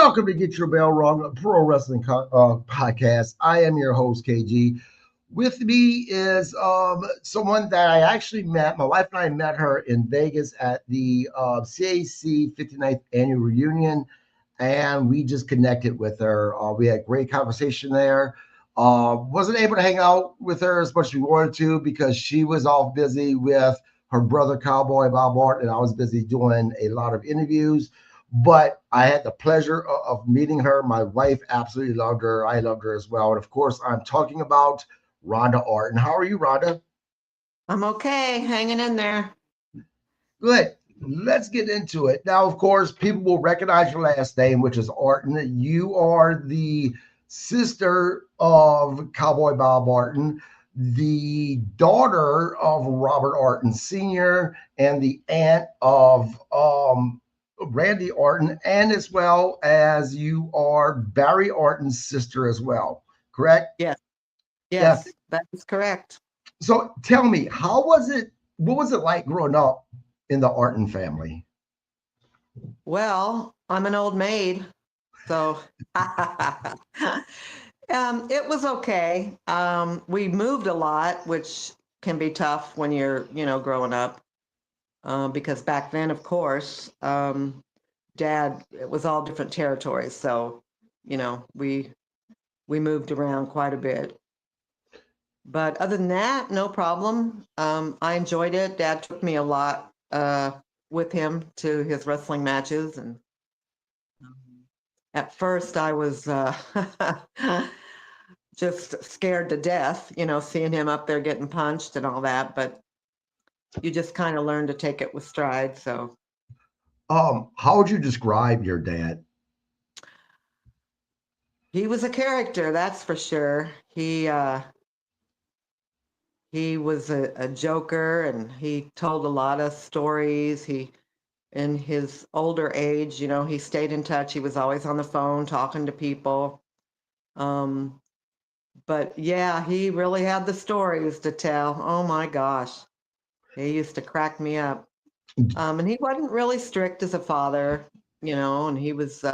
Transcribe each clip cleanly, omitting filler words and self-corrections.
Welcome to Get Your Bell Rung, a pro wrestling podcast. I am your host, KG. With me is someone that I actually met. My wife and I met her in Vegas at the CAC 59th annual reunion, and we just connected with her. We had great conversation there. Wasn't able to hang out with her as much as we wanted to because she was all busy with her brother, Cowboy Bob Orton, and I was busy doing a lot of interviews. But I had the pleasure of meeting her. My wife absolutely loved her. I loved her as well. And of course, I'm talking about Rhonda Orton. How are you, Rhonda? I'm okay, hanging in there. Good. Let's get into it. Now, of course, people will recognize your last name, which is Orton. You are the sister of Cowboy Bob Orton, the daughter of Robert Orton Sr., and the aunt of Randy Orton, and as well as you are Barry Orton's sister as well, correct? Yes, Yeah. yes, that is correct. So tell me, how was it? What was it like growing up in the Orton family? Well, I'm an old maid, so it was okay. We moved a lot, which can be tough when you're growing up, because back then, of course, Dad, it was all different territories, so we moved around quite a bit. But other than that, no problem. I enjoyed it. Dad took me a lot with him to his wrestling matches, and at first I was just scared to death, seeing him up there getting punched and all that. But you just kind of learn to take it with stride. So How would you describe your dad? he was a character, that's for sure. He was a joker, and he told a lot of stories. In his older age, he stayed in touch. He was always on the phone talking to people. Um, but yeah, he really had the stories to tell. Oh my gosh. He used to crack me up. And he wasn't really strict as a father, and he was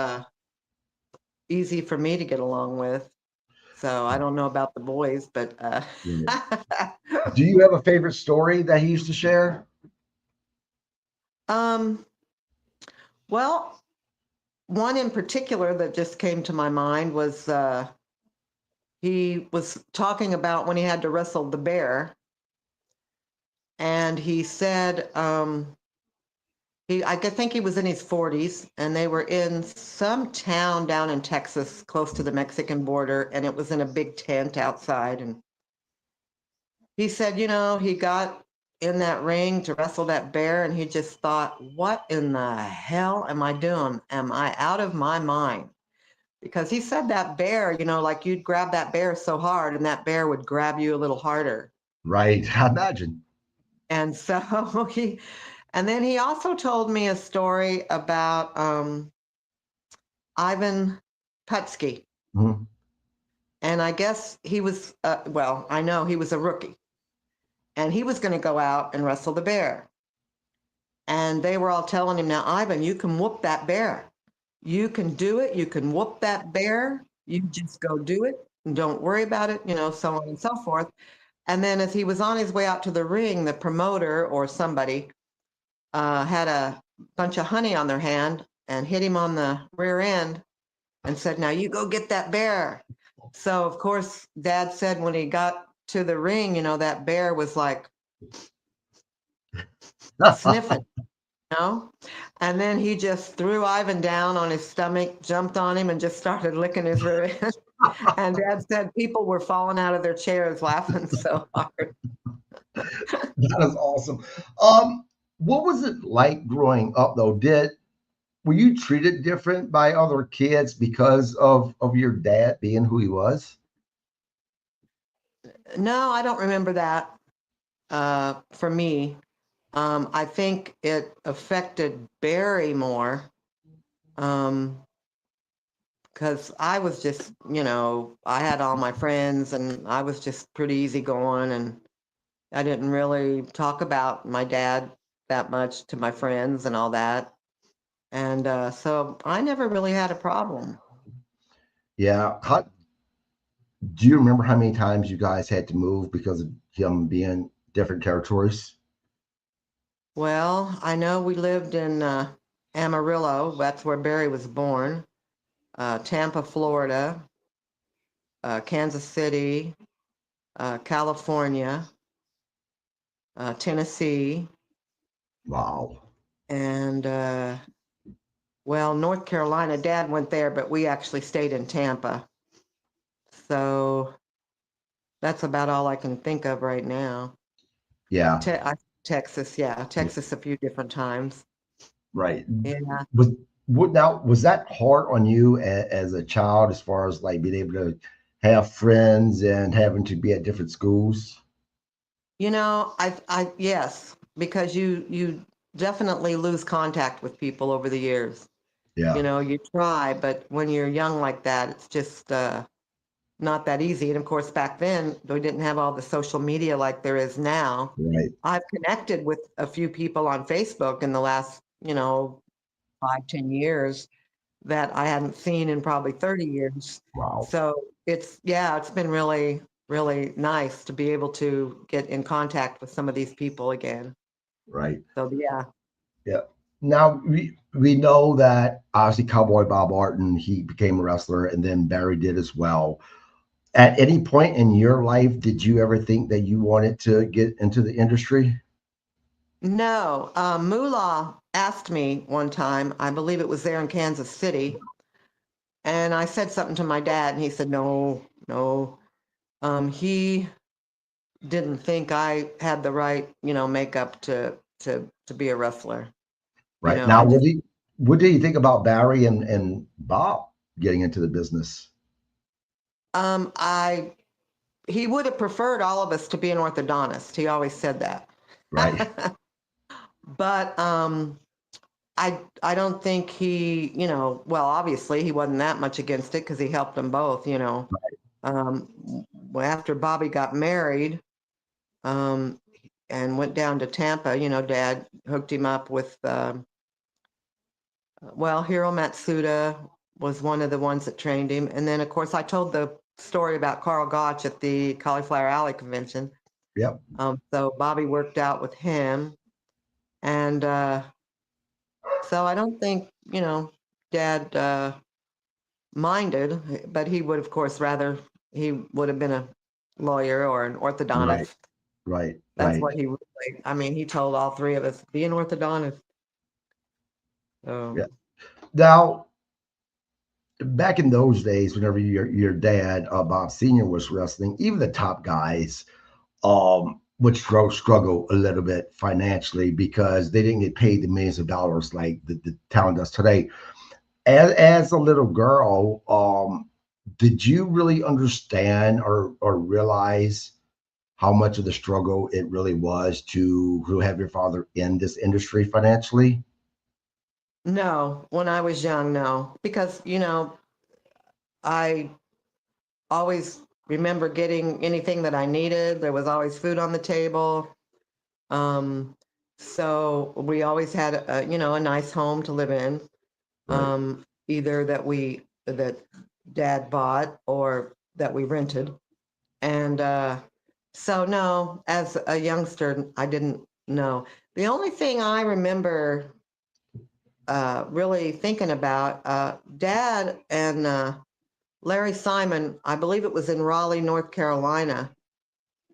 easy for me to get along with. So I don't know about the boys, but Do you have a favorite story that he used to share? um, well, one in particular that just came to my mind was he was talking about when he had to wrestle the bear, and he said I think he was in his 40s, and they were in some town down in Texas close to the Mexican border, and it was in a big tent outside. And he said, he got in that ring to wrestle that bear, and he just thought, what in the hell am I doing? Am I out of my mind? Because he said that bear, like you'd grab that bear so hard and that bear would grab you a little harder. Right, I imagine. And so and then he also told me a story about Ivan Putski. Mhm. And I guess he was, well, I know he was a rookie. And he was going to go out and wrestle the bear. And they were all telling him, now, Ivan, you can whoop that bear. You can do it. You can whoop that bear. You just go do it. And don't worry about it, so on and so forth. And then as he was on his way out to the ring, the promoter or somebody had a bunch of honey on their hand and hit him on the rear end and said, now you go get that bear. So, of course, Dad said when he got to the ring, that bear was like sniffing, you know? And then he just threw Ivan down on his stomach, jumped on him, and just started licking his rear end. And Dad said people were falling out of their chairs laughing so hard. That is awesome. What was it like growing up though? Did Were you treated different by other kids because of your dad being who he was? No, I don't remember that for me. I think it affected Barry more because I was just, I had all my friends and I was just pretty easygoing, and I didn't really talk about my dad that much to my friends and all that. And so I never really had a problem. Yeah. Do you remember how many times you guys had to move because of him being different territories? Well, I know we lived in Amarillo. That's where Barry was born. Tampa, Florida, Kansas City, California, Tennessee, Wow. and well, North Carolina. Dad went there, but we actually stayed in Tampa. So that's about all I can think of right now. Yeah. Texas, yeah, Texas a few different times. Right. Yeah. Was was that hard on you as a child, as far as like being able to have friends and having to be at different schools? Yes, because you definitely lose contact with people over the years. Yeah. You try, but when you're young like that, it's just not that easy. And of course, back then, we didn't have all the social media like there is now. Right. I've connected with a few people on Facebook in the last, 5, 10 years that I hadn't seen in probably 30 years. Wow. So it's been really, really nice to be able to get in contact with some of these people again. Right. So yeah. Yeah. Now we know that obviously Cowboy Bob Orton, he became a wrestler, and then Barry did as well. At any point in your life, did you ever think that you wanted to get into the industry? No, Moolah asked me one time, I believe it was there in Kansas City, and I said something to my dad, and he said, no, no. He didn't think I had the right, makeup to be a wrestler. Right. I Now, just what do you think about Barry and Bob getting into the business? I he would have preferred all of us to be an orthodontist. He always said that. Right. But I don't think well, obviously he wasn't that much against it because he helped them both. Um, After Bobby got married, um, and went down to Tampa, Dad hooked him up with, well, Hiro Matsuda was one of the ones that trained him. And then, of course, I told the story about Carl Gotch at the Cauliflower Alley convention. Yep. So Bobby worked out with him. And so I don't think, Dad minded, but he would, of course, rather he would have been a lawyer or an Right. orthodontist. Right. That's Right. what he really, I mean, he told all three of us, be an orthodontist. Yeah. So, Now, back in those days, whenever your dad, Bob Sr., was wrestling, even the top guys would struggle a little bit financially because they didn't get paid the millions of dollars like the talent does today. As a little girl, did you really understand or realize how much of the struggle it really was to have your father in this industry financially? no, when I was young, no, because, I always remember getting anything that I needed. There was always food on the table. Um, so we always had a nice home to live in. Right. Either that dad bought or that we rented. And so no, as a youngster, I didn't know. The only thing I remember really thinking about, Dad and Larry Simon, I believe it was in Raleigh, North Carolina,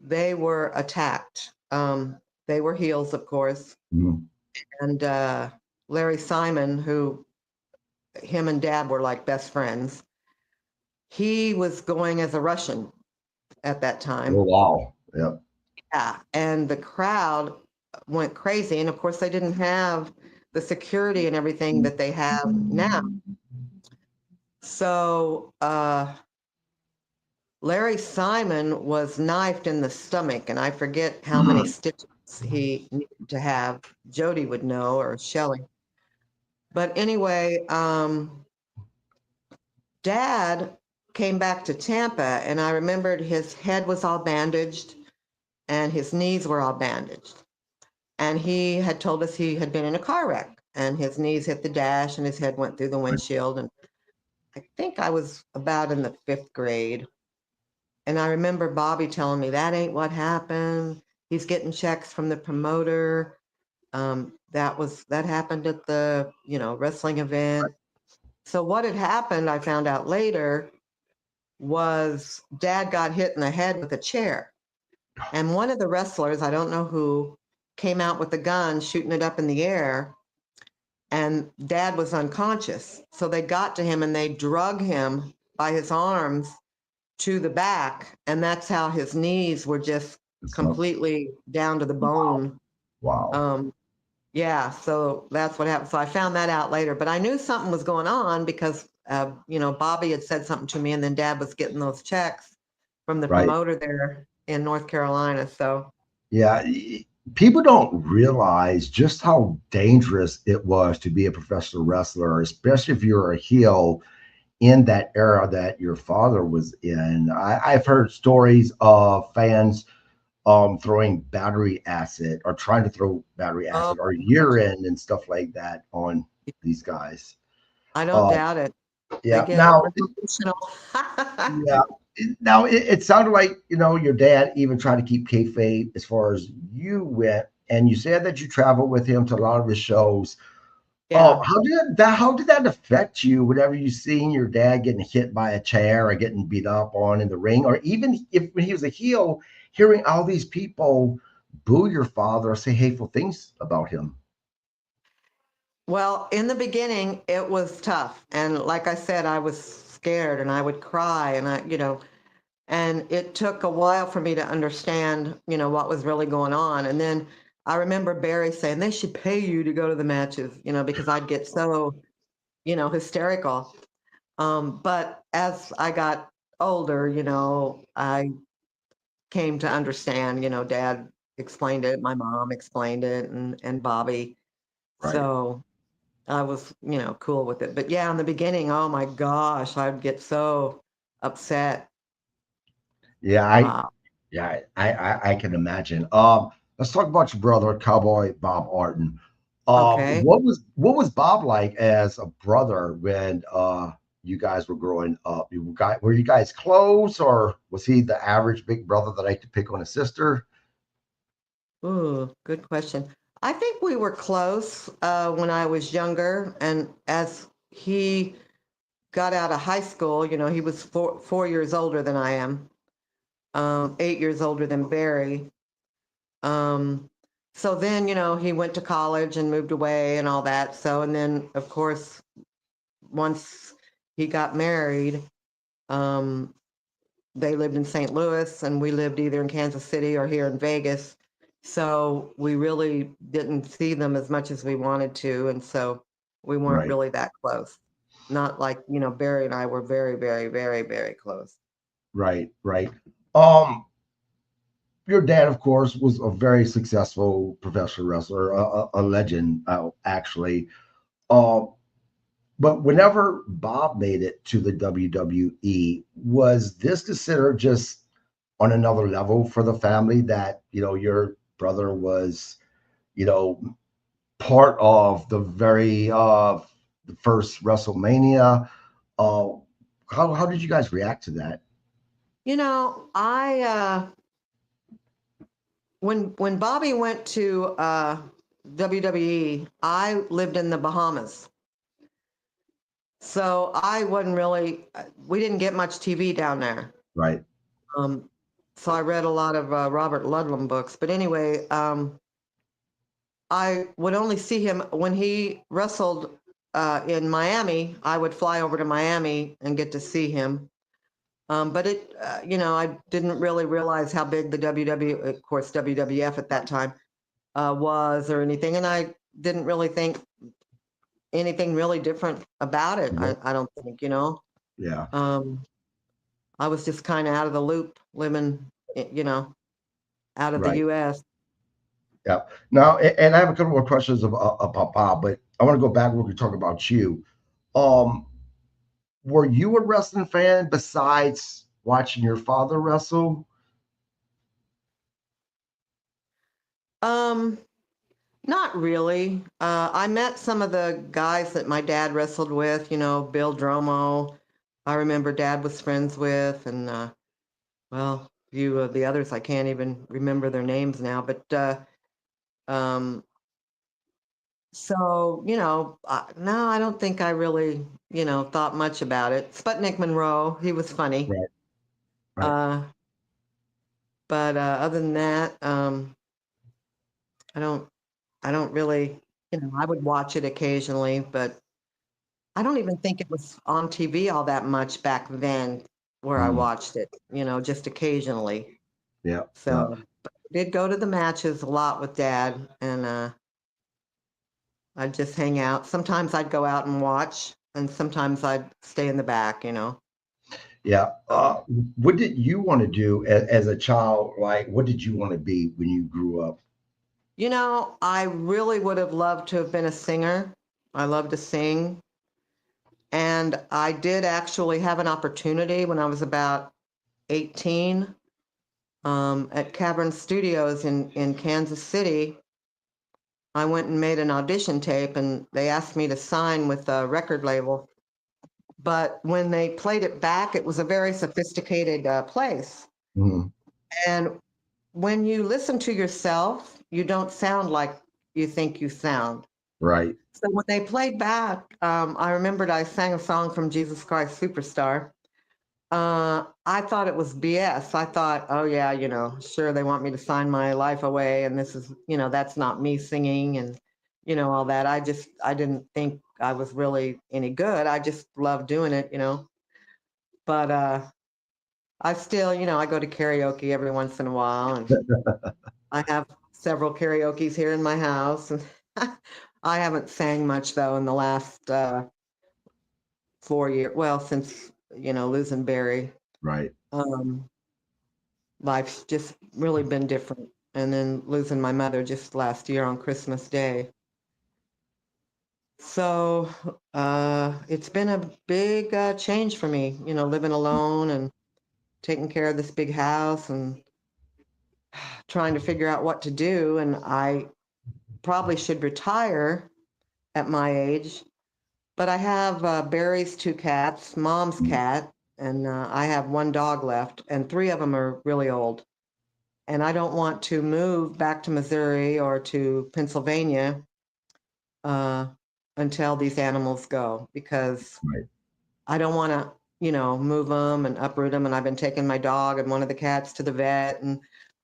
they were attacked. They were heels, of course. Mhm. And Larry Simon, who him and Dad were like best friends, he was going as a Russian at that Oh time. wow. Yep. Yeah. And the crowd went crazy. And of course, they didn't have the security and everything that they have now. So Larry Simon was knifed in the stomach, and I forget how many Mhm. stitches he needed to have. Jody would know, or Shelley. But anyway, Dad came back to Tampa, and I remembered his head was all bandaged and his knees were all bandaged. And he had told us he had been in a car wreck. and his knees hit the dash and his head went through the windshield. And I think I was about in the 5th grade. And I remember Bobby telling me that ain't what happened. He's getting checks from the promoter. That happened at the, wrestling event. So what had happened, I found out later, was Dad got hit in the head with a chair. And one of the wrestlers, I don't know who, came out with a gun, shooting it up in the air, and Dad was unconscious. So they got to him and they drug him by his arms to the back, and that's how his knees were just So, completely down to the wow. bone. Wow. Yeah, so that's what happened. So I found that out later, but I knew something was going on because, Bobby had said something to me, and then Dad was getting those checks from the Right. promoter there in North Carolina. So, Yeah. People don't realize just how dangerous it was to be a professional wrestler, especially if you're a heel in that era that your father was in. I've heard stories of fans throwing battery acid or trying to throw battery oh acid or my gosh, urine and stuff like that on these guys. I don't Uh, doubt it. They yeah. get Now, emotional. yeah. Now it sounded like your dad even tried to keep kayfabe as far as you went, and you said that you traveled with him to a lot of his shows. Oh, Yeah. how did that affect you whenever you seen your dad getting hit by a chair or getting beat up on in the ring, or even if when he was a heel, hearing all these people boo your father or say hateful things about him? Well, in the beginning, it was tough. And like I said, I was scared and I would cry and it took a while for me to understand, what was really going on. And then I remember Barry saying they should pay you to go to the matches, because I'd get so, hysterical. But as I got older, I came to understand, Dad explained it, my mom explained it, and Bobby. Right. So I was, cool with it. But yeah, in the beginning, oh my gosh, I'd get so upset. Yeah, Uh, I can imagine. Let's talk about your brother, Cowboy Bob Orton. okay. What was Bob like as a brother when you guys were growing up? Were you guys close, or was he the average big brother that liked to pick on his sister? Ooh, good question. I think we were close when I was younger, and as he got out of high school, he was 4 years older than I am, 8 years older than Barry. Um, so then, he went to college and moved away and all that. So, and then, of course, once he got married, um, they lived in St. Louis and we lived either in Kansas City or here in Vegas. So we really didn't see them as much as we wanted to. And so we weren't Right, really that close. Not like, Barry and I were very, very, very, very close. right, right. Um, your dad, of course, was a very successful professional wrestler, a legend, actually. Um, But whenever Bob made it to the WWE, was this considered just on another level for the family that, your brother was, you know, part of the very the first WrestleMania? Uh, how did you guys react to that? I when Bobby went to WWE, I lived in the Bahamas. So I wasn't really, we didn't get much TV down there. Right, Um, so I read a lot of Robert Ludlum books. But anyway, I would only see him when he wrestled in Miami. I would fly over to Miami and get to see him. But I didn't really realize how big the of course, WWF at that time was or anything. And I didn't really think anything really different about it. yeah, I don't think. yeah, Um, I was just kind of out of the loop living, out of the right, US. yeah. Now, and I have a couple more questions about Bob, but I want to go back when we talk about you. Um, were you a wrestling fan besides watching your father wrestle? Um, Not really. I met some of the guys that my dad wrestled with, Bill Dromo. I remember dad was friends with, and well, a few of the others, I can't even remember their names now. But um, so, no, I don't think I really, thought much about it. Sputnik Monroe, he was funny. Right. Right. Uh, but other than that, I don't, I don't really, I would watch it occasionally, but I don't even think it was on TV all that much back then where I Mm. watched it, just occasionally. Yeah. Yeah. So but I did go to the matches a lot with dad, and I'd just hang out. Sometimes I'd go out and watch, and sometimes I'd stay in the back. Yeah. Um, What did you want to do as a child? Like, what did you want to be when you grew up? I really would have loved to have been a singer. I love to sing. And I did actually have an opportunity when I was about 18 at Cavern Studios in Kansas City. I went and made an audition tape, and they asked me to sign with a record label. But when they played it back, it was a very sophisticated place. Mhm. And when you listen to yourself, you don't sound like you think you sound. Right. So when they played back, I remembered I sang a song from Jesus Christ Superstar. I thought it was BS. I thought, oh yeah, sure they want me to sign my life away, and this is, that's not me singing, and all that. I didn't think I was really any good. I just loved doing it. But I still, I go to karaoke every once in a while, and I have several karaoke's here in my house, and I haven't sang much though in the last 4 years. Well, since losing Barry. Right. Um, Life's just really been different. And then losing my mother just last year on Christmas Day. So it's been a big change for me, living alone and taking care of this big house and trying to figure out what to do. And I probably should retire at my age, but I have Barry's two cats, mom's Mm. cat, and I have one dog left, and three of them are really old. And I don't want to move back to Missouri or to Pennsylvania uh, until these animals go because Right. I don't want to, move them and uproot them. And I've been taking my dog and one of the cats to the vet and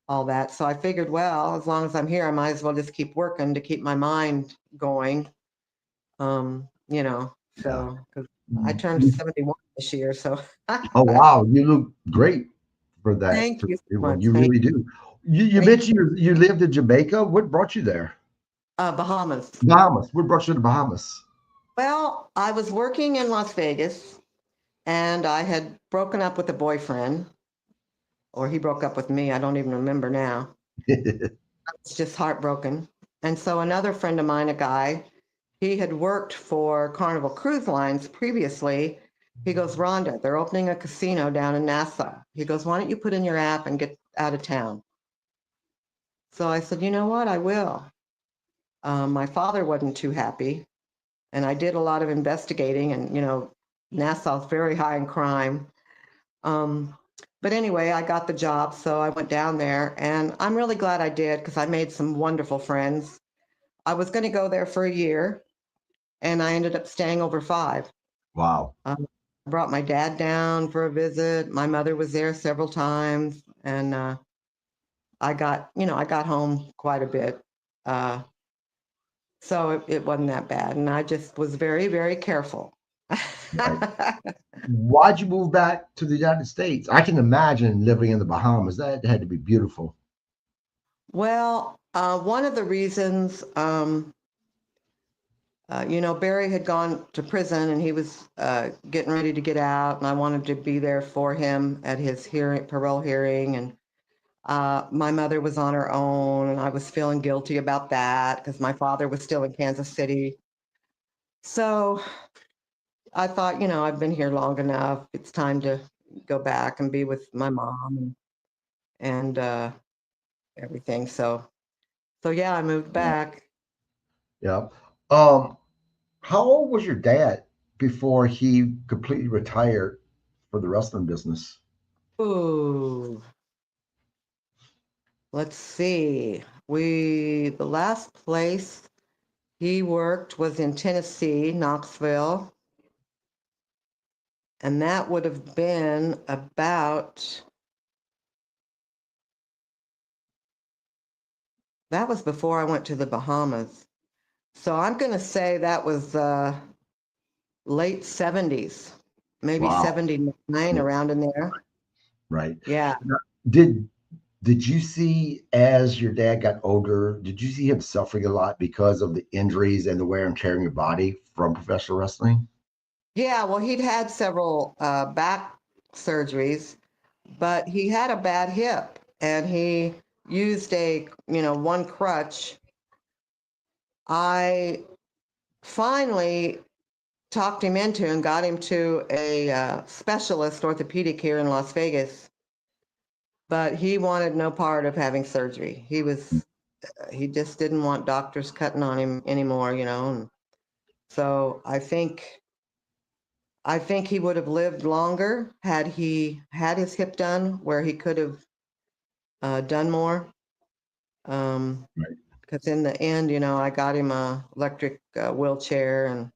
all that. So I figured, well, as long as I'm here, I might as well just keep working to keep my mind going. You know, Yeah. so because I turned 71 this year, so Oh wow, you look great for that. thank you so Well, much. you Thank really you. do. You Thank mentioned you lived in Jamaica. What brought you there? Bahamas. Bahamas. What brought you to Bahamas? Well, I was working in Las Vegas and I had broken up with a boyfriend, or he broke up with me. I don't even remember now. I was just heartbroken. And so another friend of mine, a guy, he had worked for Carnival Cruise Lines previously. He goes, Rhonda, they're opening a casino down in Nassau. He goes, why don't you put in your app and get out of town? So I said, you know what? I will. My father wasn't too happy. And I did a lot of investigating, and, Nassau's very high in crime. Um, but anyway, I got the job, so I went down there, and I'm really glad I did because I made some wonderful friends. I was going to go there for a year, and I ended up staying over 5. Wow. I brought my dad down for a visit. My mother was there several times, and I got home quite a bit. Uh, so it wasn't that bad, and I just was very, very careful. Right. Why'd you move back to the United States? I can imagine living in the Bahamas. That had to be beautiful. Well, one of the reasons, Barry had gone to prison and he was getting ready to get out, and I wanted to be there for him at his parole hearing. And my mother was on her own, and I was feeling guilty about that because my father was still in Kansas City. So I thought, I've been here long enough. It's time to go back and be with my mom and everything. So yeah, I moved Yeah. back. Yeah. Um, how old was your dad before he completely retired for the wrestling business? Ooh, let's see. The last place he worked was in Tennessee, Knoxville, and that would have been that was before I went to the Bahamas. So I'm going to say that was late 70s, maybe Wow. 79, Yeah, around in there. right. Yeah. Now, did you see as your dad got older, did you see him suffering a lot because of the injuries and the wear and tear in your body from professional wrestling? Yeah, well, he'd had several back surgeries, but he had a bad hip and he used one crutch. I finally talked him into and got him to a specialist orthopedic here in Las Vegas, but he wanted no part of having surgery. He just didn't want doctors cutting on him anymore, and so I think he would have lived longer had he had his hip done, where he could have done more. Um, Right. because in the end, I got him a electric wheelchair, and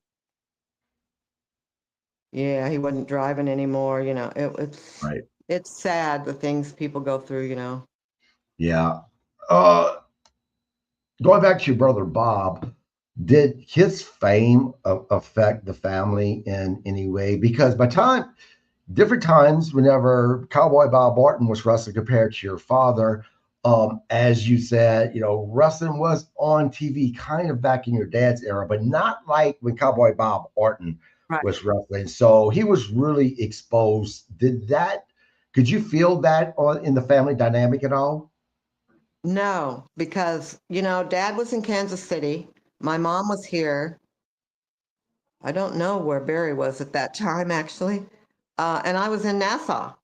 yeah, he wasn't driving anymore. Right. It's sad the things people go through. Yeah. Going back to your brother Bob, did his fame affect the family in any way? Because different times, whenever Cowboy Bob Orton was wrestling compared to your father, as you said, wrestling was on TV kind of back in your dad's era, but not like when Cowboy Bob Orton Right. was wrestling. So he was really exposed. Could you feel that in the family dynamic at all? No, because Dad was in Kansas City. My mom was here. I don't know where Barry was at that time, actually. And I was in Nassau.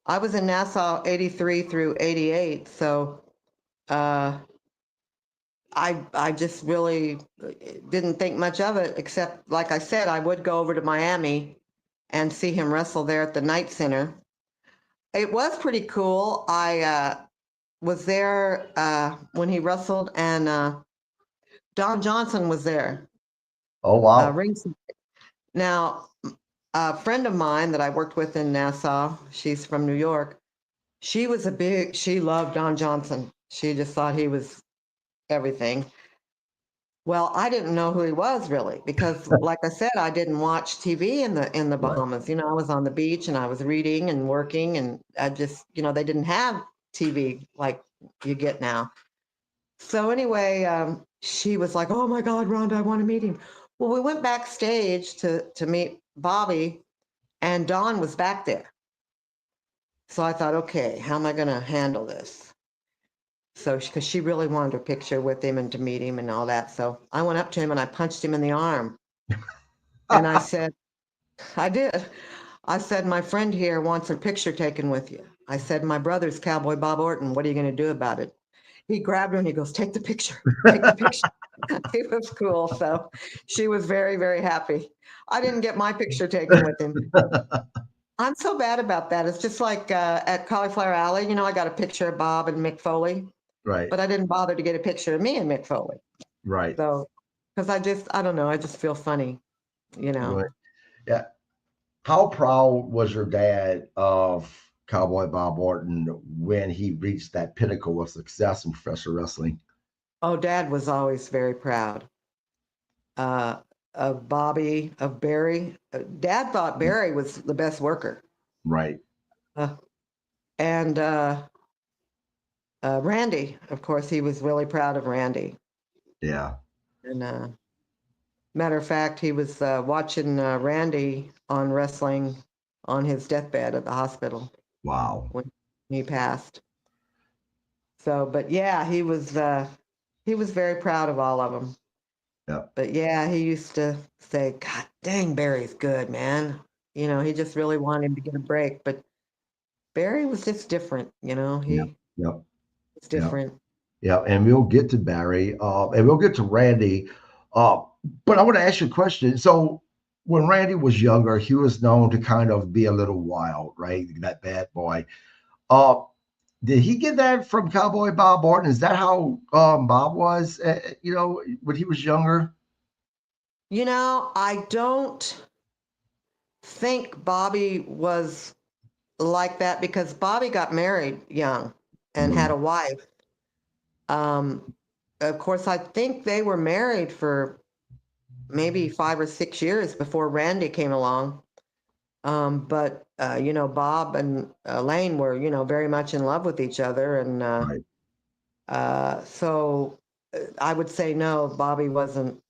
I was in Nassau 83 through 88. So uh, I just really didn't think much of it, except, like I said, I would go over to Miami and see him wrestle there at the Night Center. It was pretty cool. I was there when he wrestled, and Don Johnson was there. Oh, wow. Ringside. Now, a friend of mine that I worked with in Nassau, she's from New York. She loved Don Johnson. She just thought he was everything. Well, I didn't know who he was really because, like I said, I didn't watch TV in the Right. Bahamas. I was on the beach and I was reading and working, and I just, they didn't have TV like you get now. So anyway, she was like, "Oh my God, Rhonda, I want to meet him." Well, we went backstage to meet Bobby, and Dawn was back there. So I thought, okay, how am I going to handle this? So, because she really wanted a picture with him and to meet him and all that. So I went up to him and I punched him in the arm. And I said, I did. I said, "My friend here wants a picture taken with you." I said, "My brother's Cowboy Bob Orton. What are you going to do about it?" He grabbed her and he goes, "Take the picture. Take the picture." It was cool. So she was very, very happy. I didn't get my picture taken with him. I'm so bad about that. It's just like at Cauliflower Alley, I got a picture of Bob and Mick Foley, Right. but I didn't bother to get a picture of me and Mick Foley. Right. So, because I don't know, I just feel funny, you know. Right. Yeah. How proud was your dad of Cowboy Bob Orton when he reached that pinnacle of success in professional wrestling? Oh, Dad was always very proud uh, of Bobby, of Barry. Dad thought Barry was the best worker. Right. Uh, and Randy, of course, he was really proud of Randy. Yeah. And matter of fact, he was watching Randy on wrestling on his deathbed at the hospital Wow. when he passed. So, but yeah, he was very proud of all of them. Yeah. But yeah, he used to say, "God dang, Barry's good, man." He just really wanted him to get a break. But Barry was just different. Yeah. He Yep. was Yep. different. Yeah, and we'll get to Barry, and we'll get to Randy. Uh, but I want to ask you a question. So, when Randy was younger, he was known to kind of be a little wild, right? That bad boy. Uh, did he get that from Cowboy Bob Orton? Is that how Bob was, when he was younger? I don't think Bobby was like that because Bobby got married young and had Mhm. a wife. Um, of course, I think they were married for maybe 5 or 6 years before Randy came along. But Bob and Elaine were, very much in love with each other. And Right, so I would say no, Bobby wasn't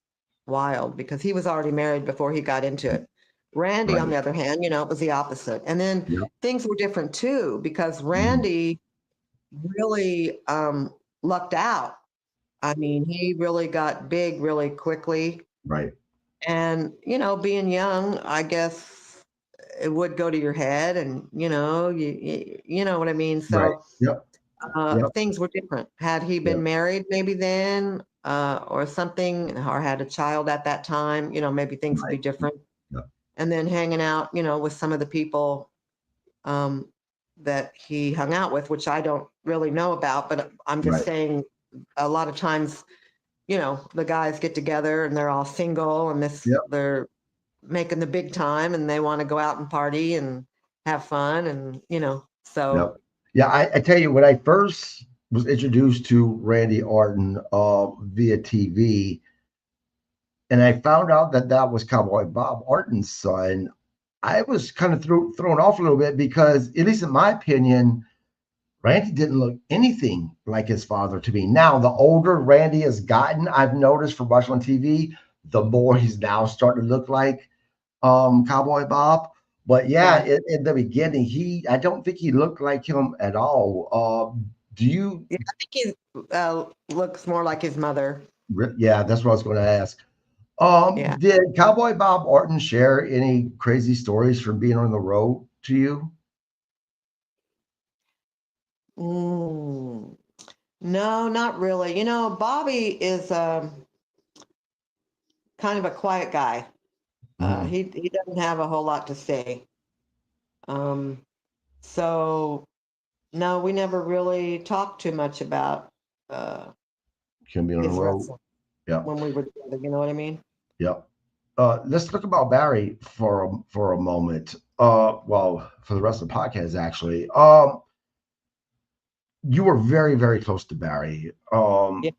wild because he was already married before he got into it. Randy, on right. the other hand, it was the opposite. And then Yep, things were different too because mhm, Randy really lucked out. I mean, he really got big really quickly. right, And, being young, I guess it would go to your head and, you know what I mean? right. So Yep, yep, things were different. Had he been yep, married maybe then or something, or had a child at that time, maybe things would be right. different. Yep, And then hanging out, with some of the people um, that he hung out with, which I don't really know about, but I'm just right. saying a lot of times, the guys get together and they're all single and Yep, they're making the big time and they want to go out and party and have fun and, so yep. Yeah, I tell you, when I first was introduced to Randy Orton via TV, and I found out that that was Cowboy Bob Orton's son, I was kind of thrown off a little bit because, at least in my opinion, Randy didn't look anything like his father to me. Now, the older Randy has gotten, I've noticed from watching on TV, the more he's now starting to look like Cowboy Bob. But yeah, right. in the beginning, I don't think he looked like him at all. Do you? Yeah, I think he looks more like his mother. Yeah, that's what I was going to ask. Yeah. Did Cowboy Bob Orton share any crazy stories from being on the road to you? Mm, no, not really. Bobby is kind of a quiet guy. Mhm. He doesn't have a whole lot to say. Um, so no, we never really talked too much about uh, Can be on the his road. wrestling Yeah, when we were together. You know what I mean? yeah. Let's talk about Barry for a moment. Well, for the rest of the podcast, actually. You were very, very close to Barry. Yeah.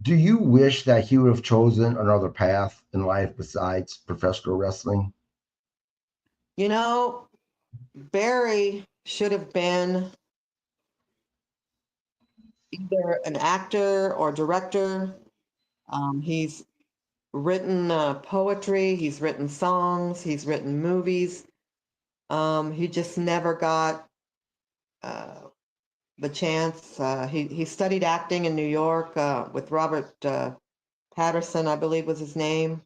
Do you wish that he would have chosen another path in life besides professional wrestling? You know, Barry should have been either an actor or director. He's written poetry, he's written songs, he's written movies. He just never got uh, the chance. He studied acting in New York with Robert Patterson, I believe was his name.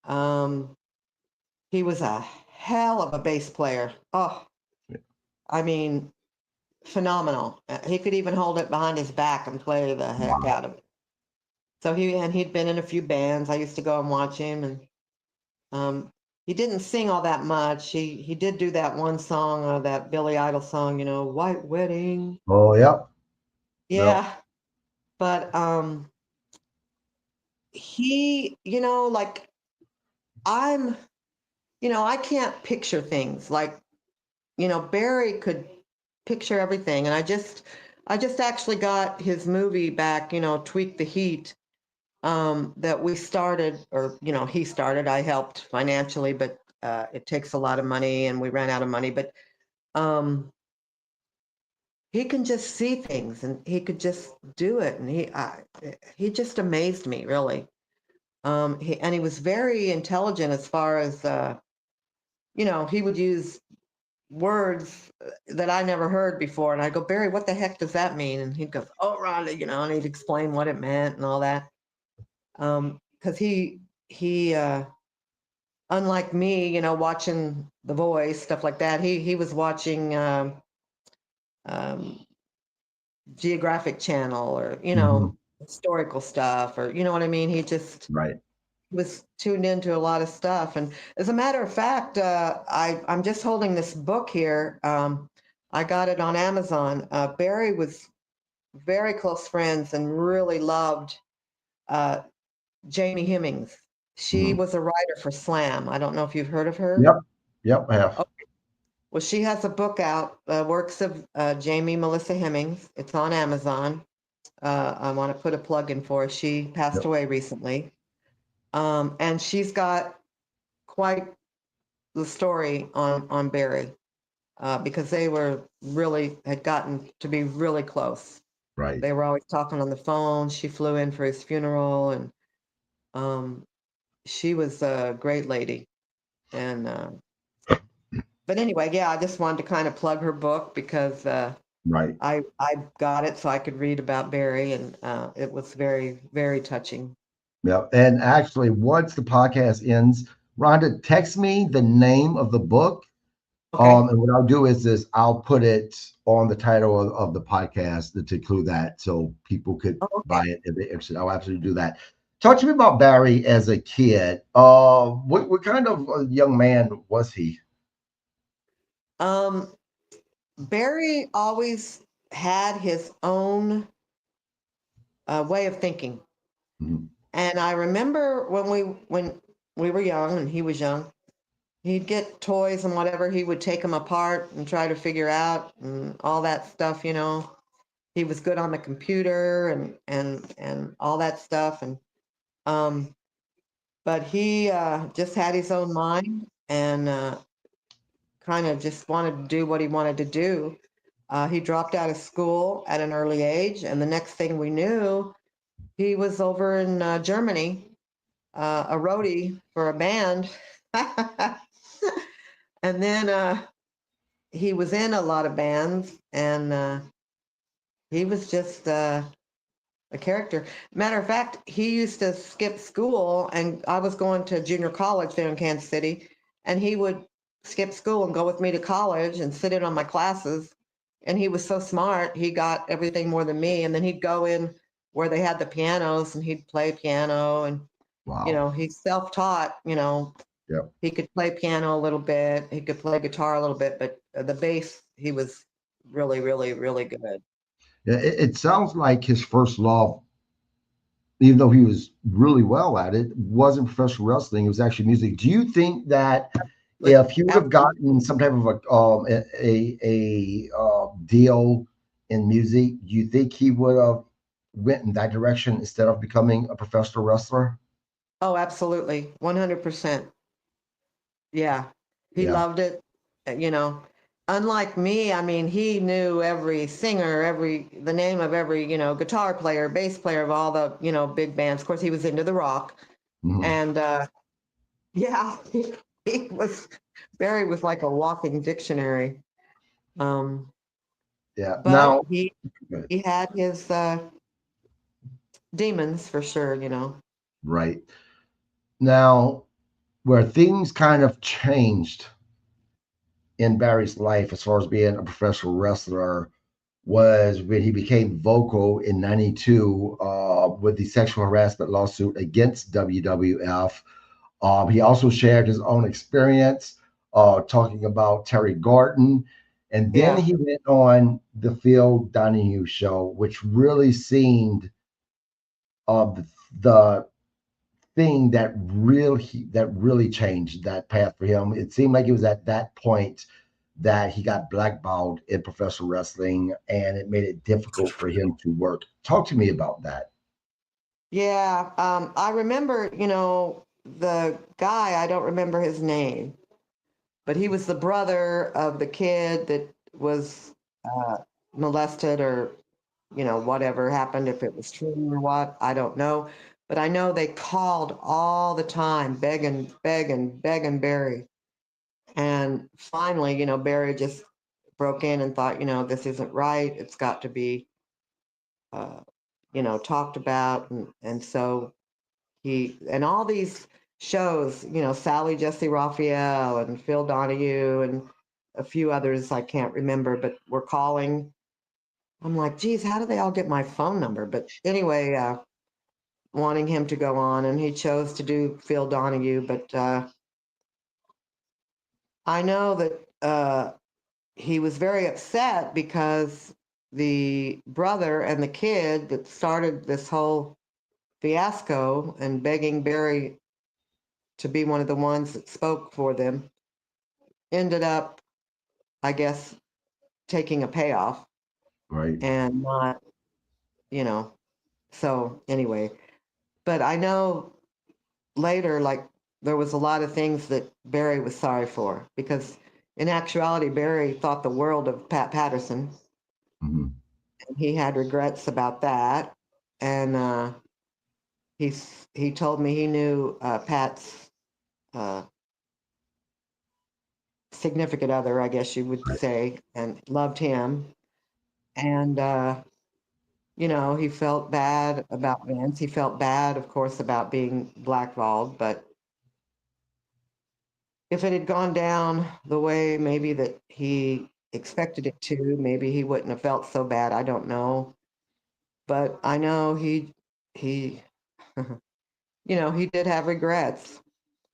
Um, he was a hell of a bass player. Oh, I mean, phenomenal. He could even hold it behind his back and play the heck Wow. out of it. So he'd been in a few bands. I used to go and watch him, and um, he didn't sing all that much. He did do that one song, that Billy Idol song, White Wedding. Oh, yep. Yep. Yeah, but he, like I'm, I can't picture things like, Barry could picture everything, and I just actually got his movie back, Tweak the Heat, that we started, or he started. I helped financially, but it takes a lot of money, and we ran out of money. But um, he can just see things, and he could just do it, and he just amazed me, really. He was very intelligent as far as he would use words that I never heard before, and I go, Barry, what the heck does that mean? And he'd go, oh, Rhonda, and he'd explain what it meant and all that. Because he unlike me, watching The Voice, stuff like that, he was watching um, Geographic Channel or, Hmm. historical stuff, or, you know what I mean? He just Right. was tuned into a lot of stuff. And as a matter of fact, I'm just holding this book here. I got it on Amazon. Barry was very close friends and really loved uh, Jamie Hemmings. She Hmm. was a writer for Slam. I don't know if you've heard of her. Yep. Yep. I have. Oh, well, she has a book out, works of Jamie Melissa Hemmings. It's on Amazon. I want to put a plug in for her. She passed Yep. away recently. And she's got quite the story on Barry, because they were really had gotten to be really close. Right. They were always talking on the phone. She flew in for his funeral, and um, she was a great lady. And but anyway, yeah, I just wanted to kind of plug her book because Right. I got it so I could read about Barry, and it was very, very touching. Yep. And actually, once the podcast ends, Rhonda, text me the name of the book. Okay. And what I'll do is this, I'll put it on the title of the podcast to include that so people could Oh, buy okay. it if they're interested. I'll absolutely do that. Talk to me about Barry as a kid. What kind of a young man was he? Um, Barry always had his own way of thinking. Mhm. And I remember when we were young and he was young, he'd get toys and whatever, he would take them apart and try to figure out and all that stuff, you know. He was good on the computer and all that stuff. And um, but he just had his own mind and kind of just wanted to do what he wanted to do. He dropped out of school at an early age, and the next thing we knew, he was over in Germany, a roadie for a band. And then he was in a lot of bands, and he was just a character. Matter of fact, he used to skip school, and I was going to junior college there in Kansas City, and he would skip school and go with me to college and sit in on my classes. And he was so smart, he got everything more than me. And then he'd go in where they had the pianos and he'd play piano. And, Wow. he's self taught, Yep. he could play piano a little bit, he could play guitar a little bit, but the bass, he was really, really, really good. Yeah, it sounds like his first love, even though he was really well at it, wasn't professional wrestling. It was actually music. Do you think that But if he would have absolutely. gotten some type of deal in music, do you think he would have went in that direction instead of becoming a professional wrestler? Oh, absolutely. 100%. Yeah. He Yeah. loved it. You know, unlike me, I mean, he knew every singer, the name of every, guitar player, bass player of all the, big bands. Of course, he was into the rock. Mhm. And yeah, Barry was like a walking dictionary. Um, Yeah. but Now, he had his demons for sure. right now, where things kind of changed in Barry's life as far as being a professional wrestler was when he became vocal in '92 with the sexual harassment lawsuit against WWF. He also shared his own experience talking about Terry Gorton. And then Yeah. he went on the Phil Donahue show, which really seemed the thing that really changed that path for him. It seemed like it was at that point that he got blackballed in professional wrestling, and it made it difficult for him to work. Talk to me about that. Yeah. I remember, the guy, I don't remember his name, but he was the brother of the kid that was molested or, whatever happened, if it was true or what, I don't know. But I know they called all the time, begging, begging, begging Barry. And finally, Barry just broke in and thought, this isn't right. It's got to be, uh, talked about. And so and all these shows, Sally Jesse Raphael and Phil Donahue and a few others I can't remember, but were calling I'm like, geez, how do they all get my phone number? But anyway, wanting him to go on, and he chose to do Phil Donahue. But I know that he was very upset because the brother and the kid that started this whole fiasco and begging Barry to be one of the ones that spoke for them ended up, I guess, taking a payoff Right. and not, you know. So anyway, but I know later, like, there was a lot of things that Barry was sorry for because in actuality, Barry thought the world of Pat Patterson. Mhm. And he had regrets about that. And he told me he knew Pat's uh, significant other, I guess you would Right. say, and loved him. And he felt bad about Vince. He felt bad, of course, about being blackballed. But if it had gone down the way maybe that he expected it to, maybe he wouldn't have felt so bad. I don't know. But I know he he did have regrets.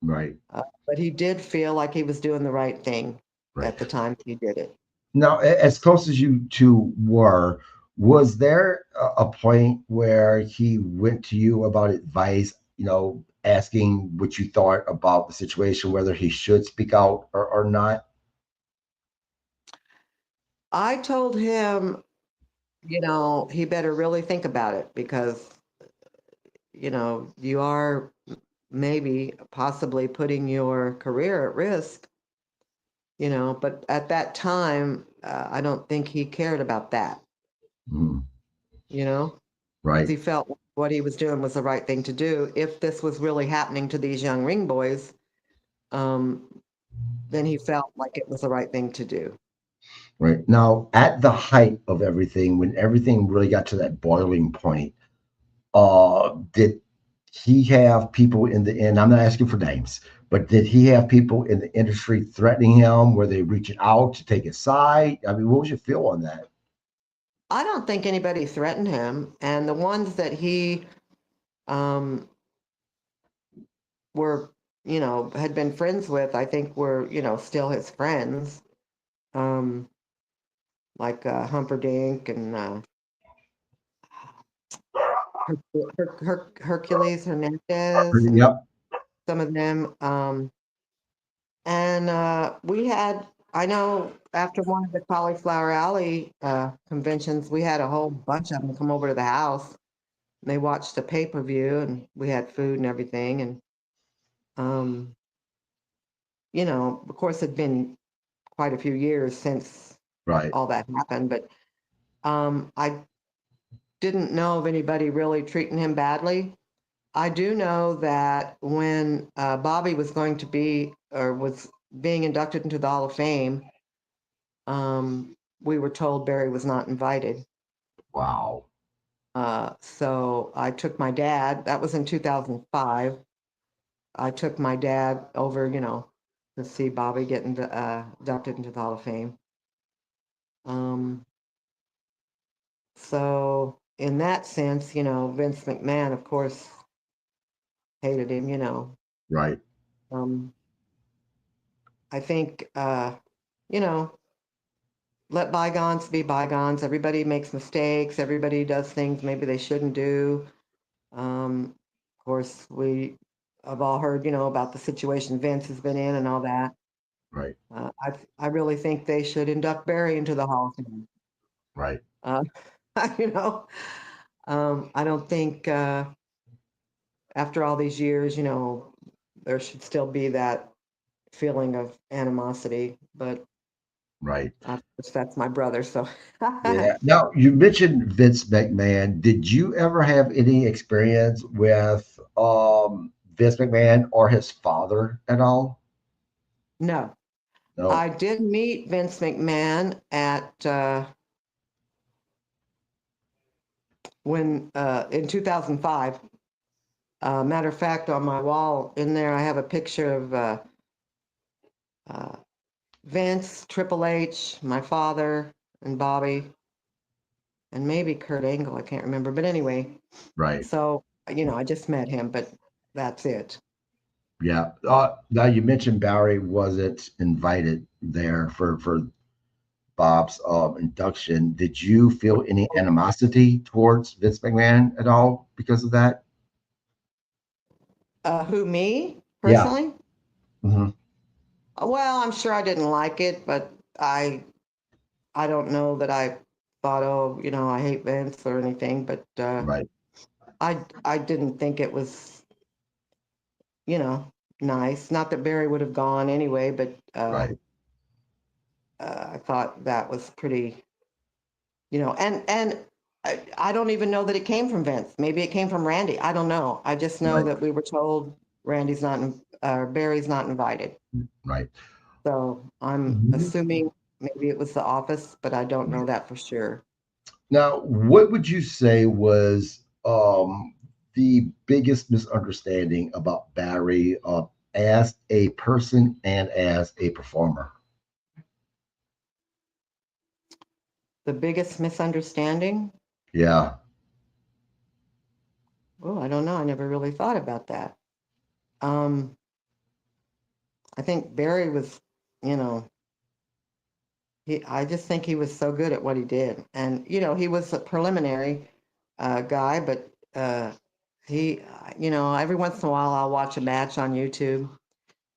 Right. But he did feel like he was doing the right thing Right. at the time he did it. Now, as close as you two were, was there a point where he went to you about advice, asking what you thought about the situation, whether he should speak out or not? I told him, he better really think about it because, you are maybe possibly putting your career at risk, but at that time, I don't think he cared about that, Mhm. you know, because Right. he felt what he was doing was the right thing to do. If this was really happening to these young ring boys, um, then he felt like it was the right thing to do. Right. Now, at the height of everything, when everything really got to that boiling point, did he have people in the end? I'm not asking for names, but did he have people in the industry threatening him? Were they reaching out to take his side? I mean, what was your feel on that? I don't think anybody threatened him, and the ones that he um, were, had been friends with, I think were, still his friends, um, like Humperdinck and Hercules Hernandez, and Yep. some of them. And we had, I know, after one of the Cauliflower Alley conventions, we had a whole bunch of them come over to the house. And they watched a pay-per-view, and we had food and everything. And um, of course, it'd been quite a few years since Right. all that happened, but I didn't know of anybody really treating him badly. I do know that when Bobby was going to be or was being inducted into the Hall of Fame, we were told Barry was not invited. Wow. So I took my dad, that was in 2005. I took my dad over, to see Bobby get inducted into the Hall of Fame. Um, so in that sense, Vince McMahon, of course, hated him, Right. Um, I think, you know, let bygones be bygones. Everybody makes mistakes. Everybody does things maybe they shouldn't do. Of course, we have all heard, about the situation Vince has been in and all that. Right. I really think they should induct Barry into the Hall of Fame. Right. Uh, you know, I don't think after all these years, there should still be that feeling of animosity. But Right. of course, that's my brother, so Yeah. Now, you mentioned Vince McMahon. Did you ever have any experience with Vince McMahon or his father at all? no. No. I did meet Vince McMahon at when in 2005. Matter of fact, on my wall in there, I have a picture of uh, Vince, Triple H, my father, and Bobby. and maybe Kurt Angle. I can't remember, but anyway. Right. So I just met him, but that's it. Yeah. Now you mentioned Barry wasn't invited there for Bob's induction. Did you feel any animosity towards Vince McMahon at all because of that? Who, me Yeah. personally? Hmm. Well, I'm sure I didn't like it, but I I don't know that I thought, oh, I hate Vince or anything, but Right. I didn't think it was, you know, nice. Not that Barry would have gone anyway, but Right. I thought that was pretty, and I don't even know that it came from Vince. Maybe it came from Randy. I don't know. I just know Right. that we were told Barry's not invited. Right. So I'm Mhm. assuming maybe it was the office, but I don't know that for sure. Now, what would you say was the biggest misunderstanding about Barry as a person and as a performer? The biggest misunderstanding? Yeah. Oh, I don't know. I never really thought about that. Um, I think Barry was, you know, I just think he was so good at what he did. And, he was a preliminary guy, but he, every once in a while I'll watch a match on YouTube.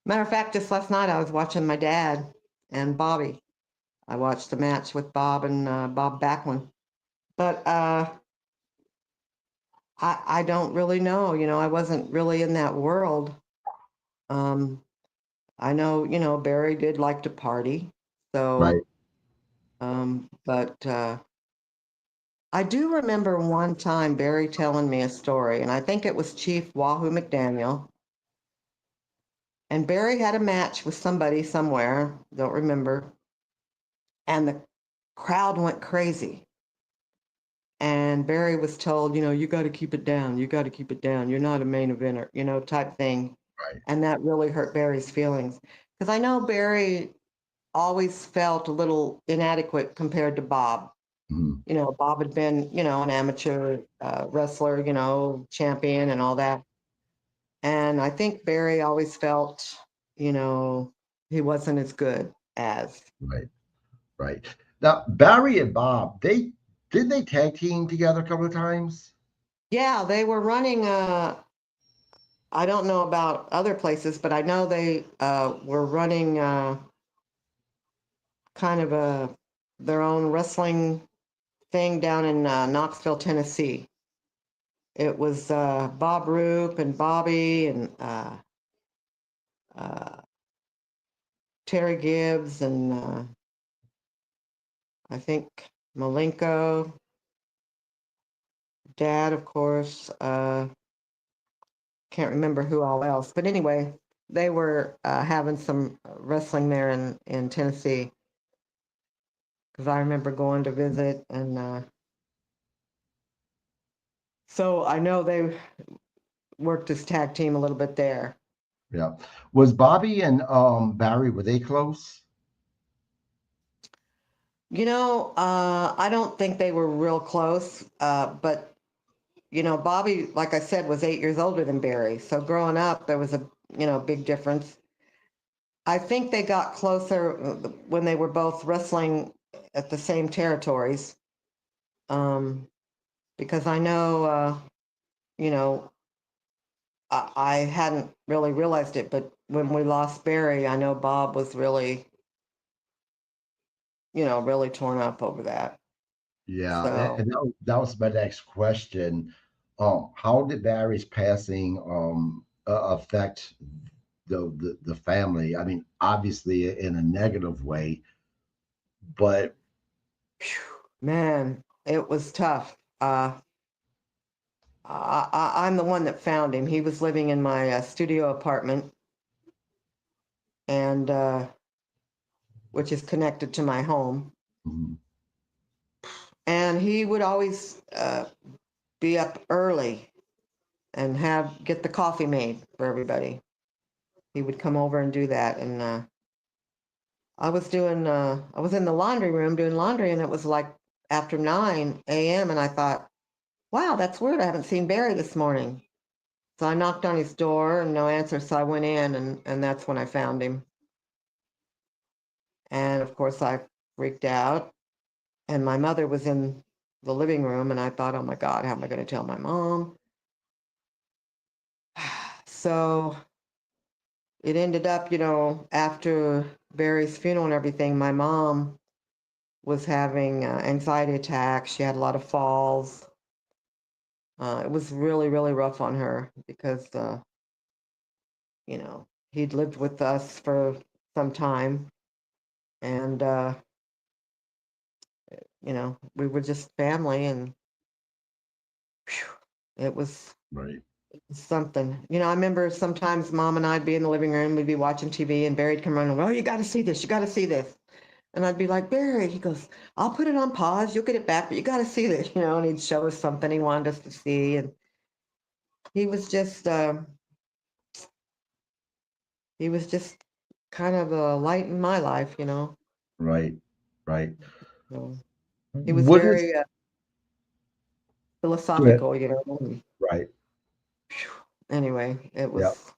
Matter of fact, just last night I was watching my dad and Bobby. I watched a match with Bob and Bob Backlund. But I don't really know. I wasn't really in that world. Um, I know, Barry did like to party. Right. So, but I do remember one time Barry telling me a story, and I think it was Chief Wahoo McDaniel. And Barry had a match with somebody somewhere, don't remember, and the crowd went crazy. And Barry was told, you got to keep it down. You got to keep it down. You're not a main eventer, type thing. Right. And that really hurt Barry's feelings. Because I know Barry always felt a little inadequate compared to Bob. Mhm. Bob had been, an amateur wrestler, champion and all that. And I think Barry always felt, you know, he wasn't as good as. Right. Right. Now, Barry and Bob, they tag team together a couple of times? Yeah, they were running. I don't know about other places, but I know they were running kind of their own wrestling thing down in Knoxville, Tennessee. It was Bob Roop and Bobby and uh, Terry Gibbs and I think Malenko, Dad, of course. Can't remember who all else, but anyway, they were having some wrestling there in Tennessee because I remember going to visit, and so I know they worked as tag team a little bit there. Yeah. Was Bobby and Barry, were they close? I don't think they were real close, but Bobby, like I said, was 8 years older than Barry, so growing up there was a big difference. I think they got closer when they were both wrestling at the same territories. Um, because I know, you know, I hadn't really realized it, but when we lost Barry, I know Bob was really, really torn up over that. Yeah, So, and that was my next question. How did Barry's passing affect the family? I mean, obviously in a negative way, but man, it was tough. I'm the one that found him. He was living in my studio apartment, and which is connected to my home. mhm, And he would always be up early and get the coffee made for everybody. He would come over and do that, and I was in the laundry room doing laundry, and it was like after 9 a.m. and I thought, wow, that's weird. I haven't seen Barry this morning. So I knocked on his door and no answer. So I went in and that's when I found him. And of course I freaked out. And my mother was in the living room and I thought, oh my God, how am I going to tell my mom? So it ended up, after Barry's funeral and everything, my mom was having anxiety attacks. She had a lot of falls. It was really, really rough on her because, he'd lived with us for some time. And, we were just family and whew, it was Right. something. I remember sometimes Mom and I'd be in the living room, we'd be watching TV, and Barry'd come running, well, you got to see this, you got to see this. And I'd be like, Barry, he goes, I'll put it on pause, you'll get it back, but you got to see this, and he'd show us something he wanted us to see. And he was just, kind of a light in my life. Right. Right. So he was What is very Go ahead. philosophical. And Right. anyway, it Yeah. was,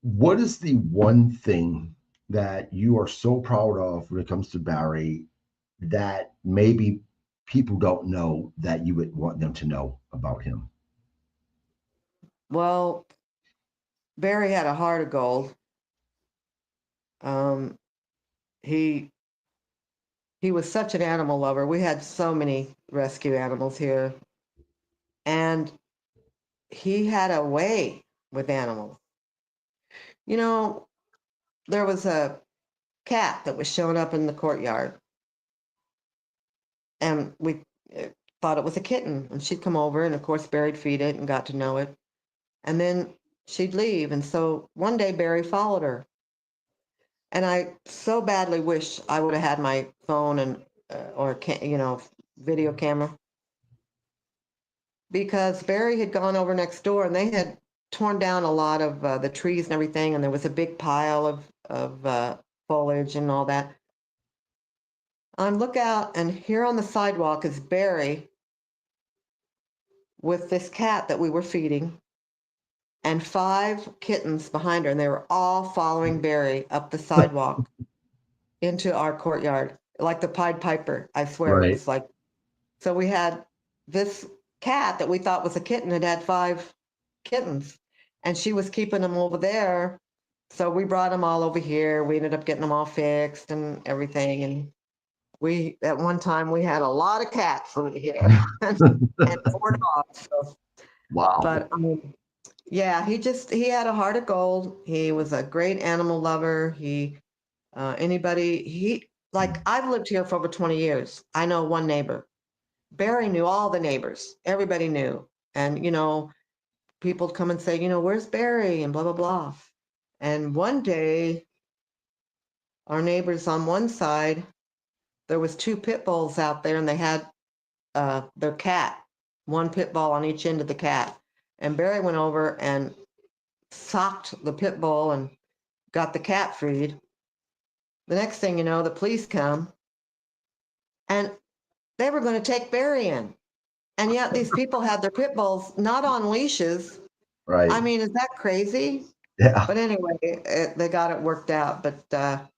What is the one thing that you are so proud of when it comes to Barry that maybe people don't know that you would want them to know about him? well, Barry had a heart of gold. Um, he he was such an animal lover. We had so many rescue animals here, and he had a way with animals. You know, there was a cat that was showing up in the courtyard, and we uh, thought it was a kitten. And she'd come over, and of course, Barry'd feed it and got to know it. And then she'd leave. And so one day, Barry followed her. And I so badly wish I would have had my phone and video camera, because Barry had gone over next door and they had torn down a lot of the trees and everything, and there was a big pile of foliage and all that. I look out, and here on the sidewalk is Barry with this cat that we were feeding, and 5 kittens behind her, and they were all following Barry up the sidewalk into our courtyard, like the Pied Piper. I swear it Right. was like. So we had this cat that we thought was a kitten had 5 kittens, and she was keeping them over there. So we brought them all over here. We ended up getting them all fixed and everything. And we, at one time, we had a lot of cats over here and 4 dogs. So, Wow. but yeah, he had a heart of gold. He was a great animal lover. Like, I've lived here for over 20 years. I know one neighbor. Barry knew all the neighbors. Everybody knew. And, people come and say, where's Barry? And blah, blah, blah. And one day, our neighbors on one side, there was 2 pit bulls out there, and they had their cat, one pit bull on each end of the cat. And Barry went over and socked the pit bull and got the cat freed. The next thing you know, the police come, and they were going to take Barry in. And yet these people had their pit bulls not on leashes. Right. I mean, is that crazy? Yeah. But anyway, they got it worked out. But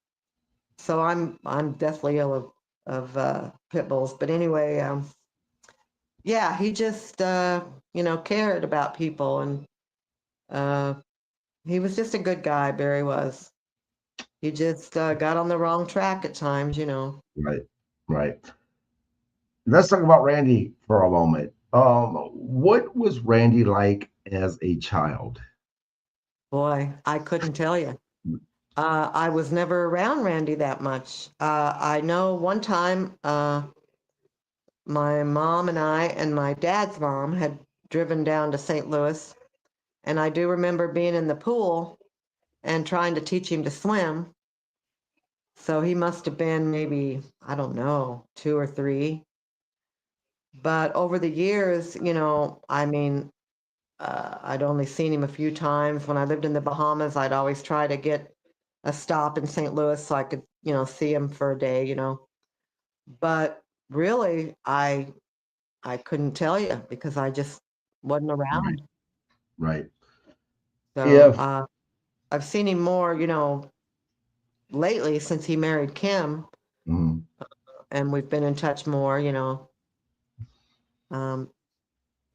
so I'm deathly ill of pit bulls. But anyway, yeah, he just cared about people, and uh, he was just a good guy. Barry was. He just got on the wrong track at times. Right. Right. Let's talk about Randy for a moment. What was Randy like as a child? Boy, I couldn't tell you. I was never around Randy that much. I know one time my mom and I and my dad's mom had driven down to St. Louis, and I do remember being in the pool and trying to teach him to swim. So he must have been maybe, I don't know, 2 or 3. But over the years, I mean, I'd only seen him a few times. When I lived in the Bahamas, I'd always try to get a stop in St. Louis so I could, see him for a day. But really, I couldn't tell you because I just wasn't Right. around. Right. So If I've seen him more, lately since he married Kim, mhm. and we've been in touch more, um,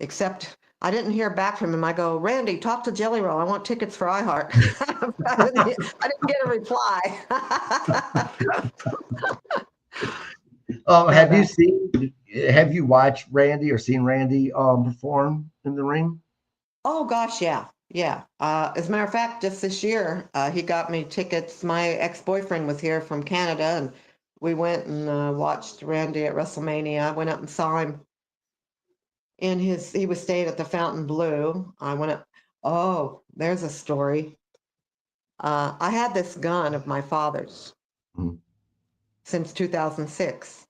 except I didn't hear back from him. I go, Randy, talk to Jelly Roll. I want tickets for iHeart. I didn't get a reply. but Have you seen? Have you watched Randy or seen Randy perform in the ring? oh gosh, yeah, yeah. As a matter of fact, just this year, he got me tickets. My ex-boyfriend was here from Canada, and we went and watched Randy at WrestleMania. I went up and saw him he was staying at the Fountain Blue. I went up. Oh, there's a story. I had this gun of my father's Mhm. since 2006.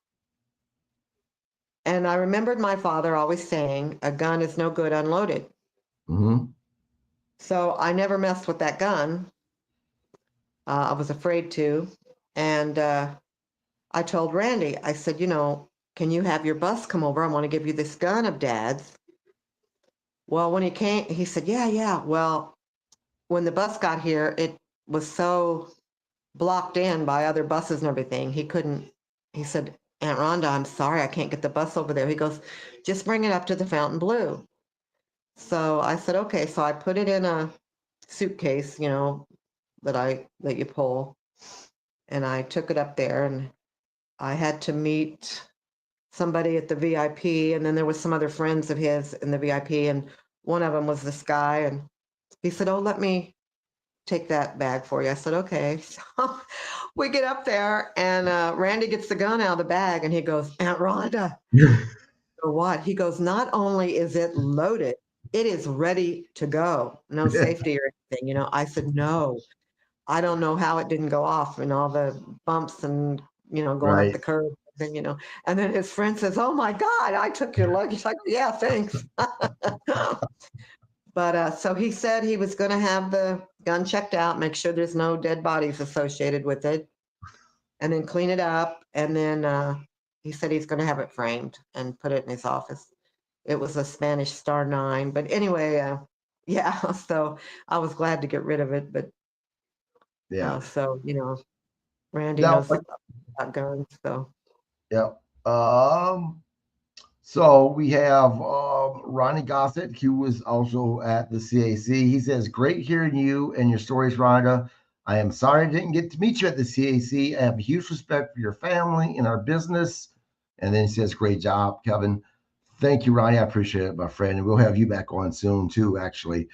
And I remembered my father always saying, a gun is no good unloaded. Mhm. So I never messed with that gun. I was afraid to. And I told Randy, I said, can you have your bus come over? I want to give you this gun of dad's. Well, when he came, he said, yeah, yeah. Well, when the bus got here, it was so blocked in by other buses and everything. He couldn't, he said, Aunt Rhonda, I'm sorry, I can't get the bus over there. He goes, just bring it up to the Fountain Blue. So I said, okay. So I put it in a suitcase, that you pull. And I took it up there and I had to meet somebody at the VIP. And then there was some other friends of his in the VIP. And one of them was this guy. And he said, oh, let me take that bag for you. I said, okay. So we get up there and Randy gets the gun out of the bag and he goes, Aunt Rhonda, or what? He goes, not only is it loaded, it is ready to go. No safety or anything. I said, no, I don't know how it didn't go off and all the bumps and, going up Right. the curb. And then his friend says, oh my God, I took your luggage. Like, yeah, thanks. But so he said he was going to have the gun checked out, make sure there's no dead bodies associated with it, and then clean it up. And then he said he's going to have it framed and put it in his office. It was a Spanish Star 9. But anyway, yeah, so I was glad to get rid of it. But Yeah. so, Randy Now, knows about guns. So, yeah. Um. So we have Ronnie Gossett, who was also at the CAC. He says, "Great hearing you and your stories, Rhonda. I am sorry I didn't get to meet you at the CAC. I have a huge respect for your family and our business." And then he says, "Great job, Kevin. Thank you, Ronnie. I appreciate it, my friend. And we'll have you back on soon too, actually."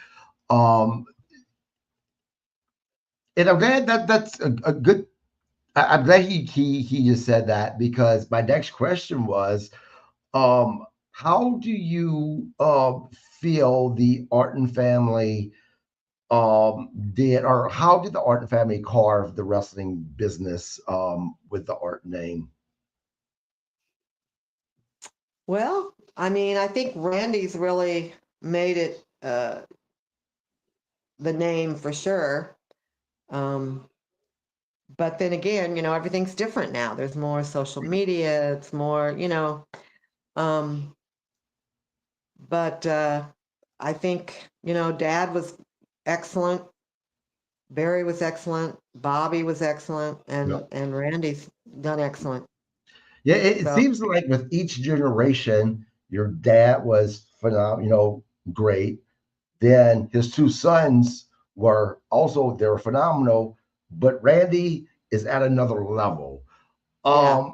Um, and I'm glad that's a good. I'm glad he just said that because my next question was, how do you feel the Orton family did, or how did the Orton family carve the wrestling business with the Orton name? well, I mean, I think Randy's really made it the name for sure. Um, but then again, everything's different now. There's more social media. It's more, um, but I think, Dad was excellent. Barry was excellent. Bobby was excellent, Yeah, and Randy's done excellent. yeah. It So seems like with each generation, your dad was phenomenal, great. Then his two sons were also they were phenomenal, but Randy is at another level. yeah. Um,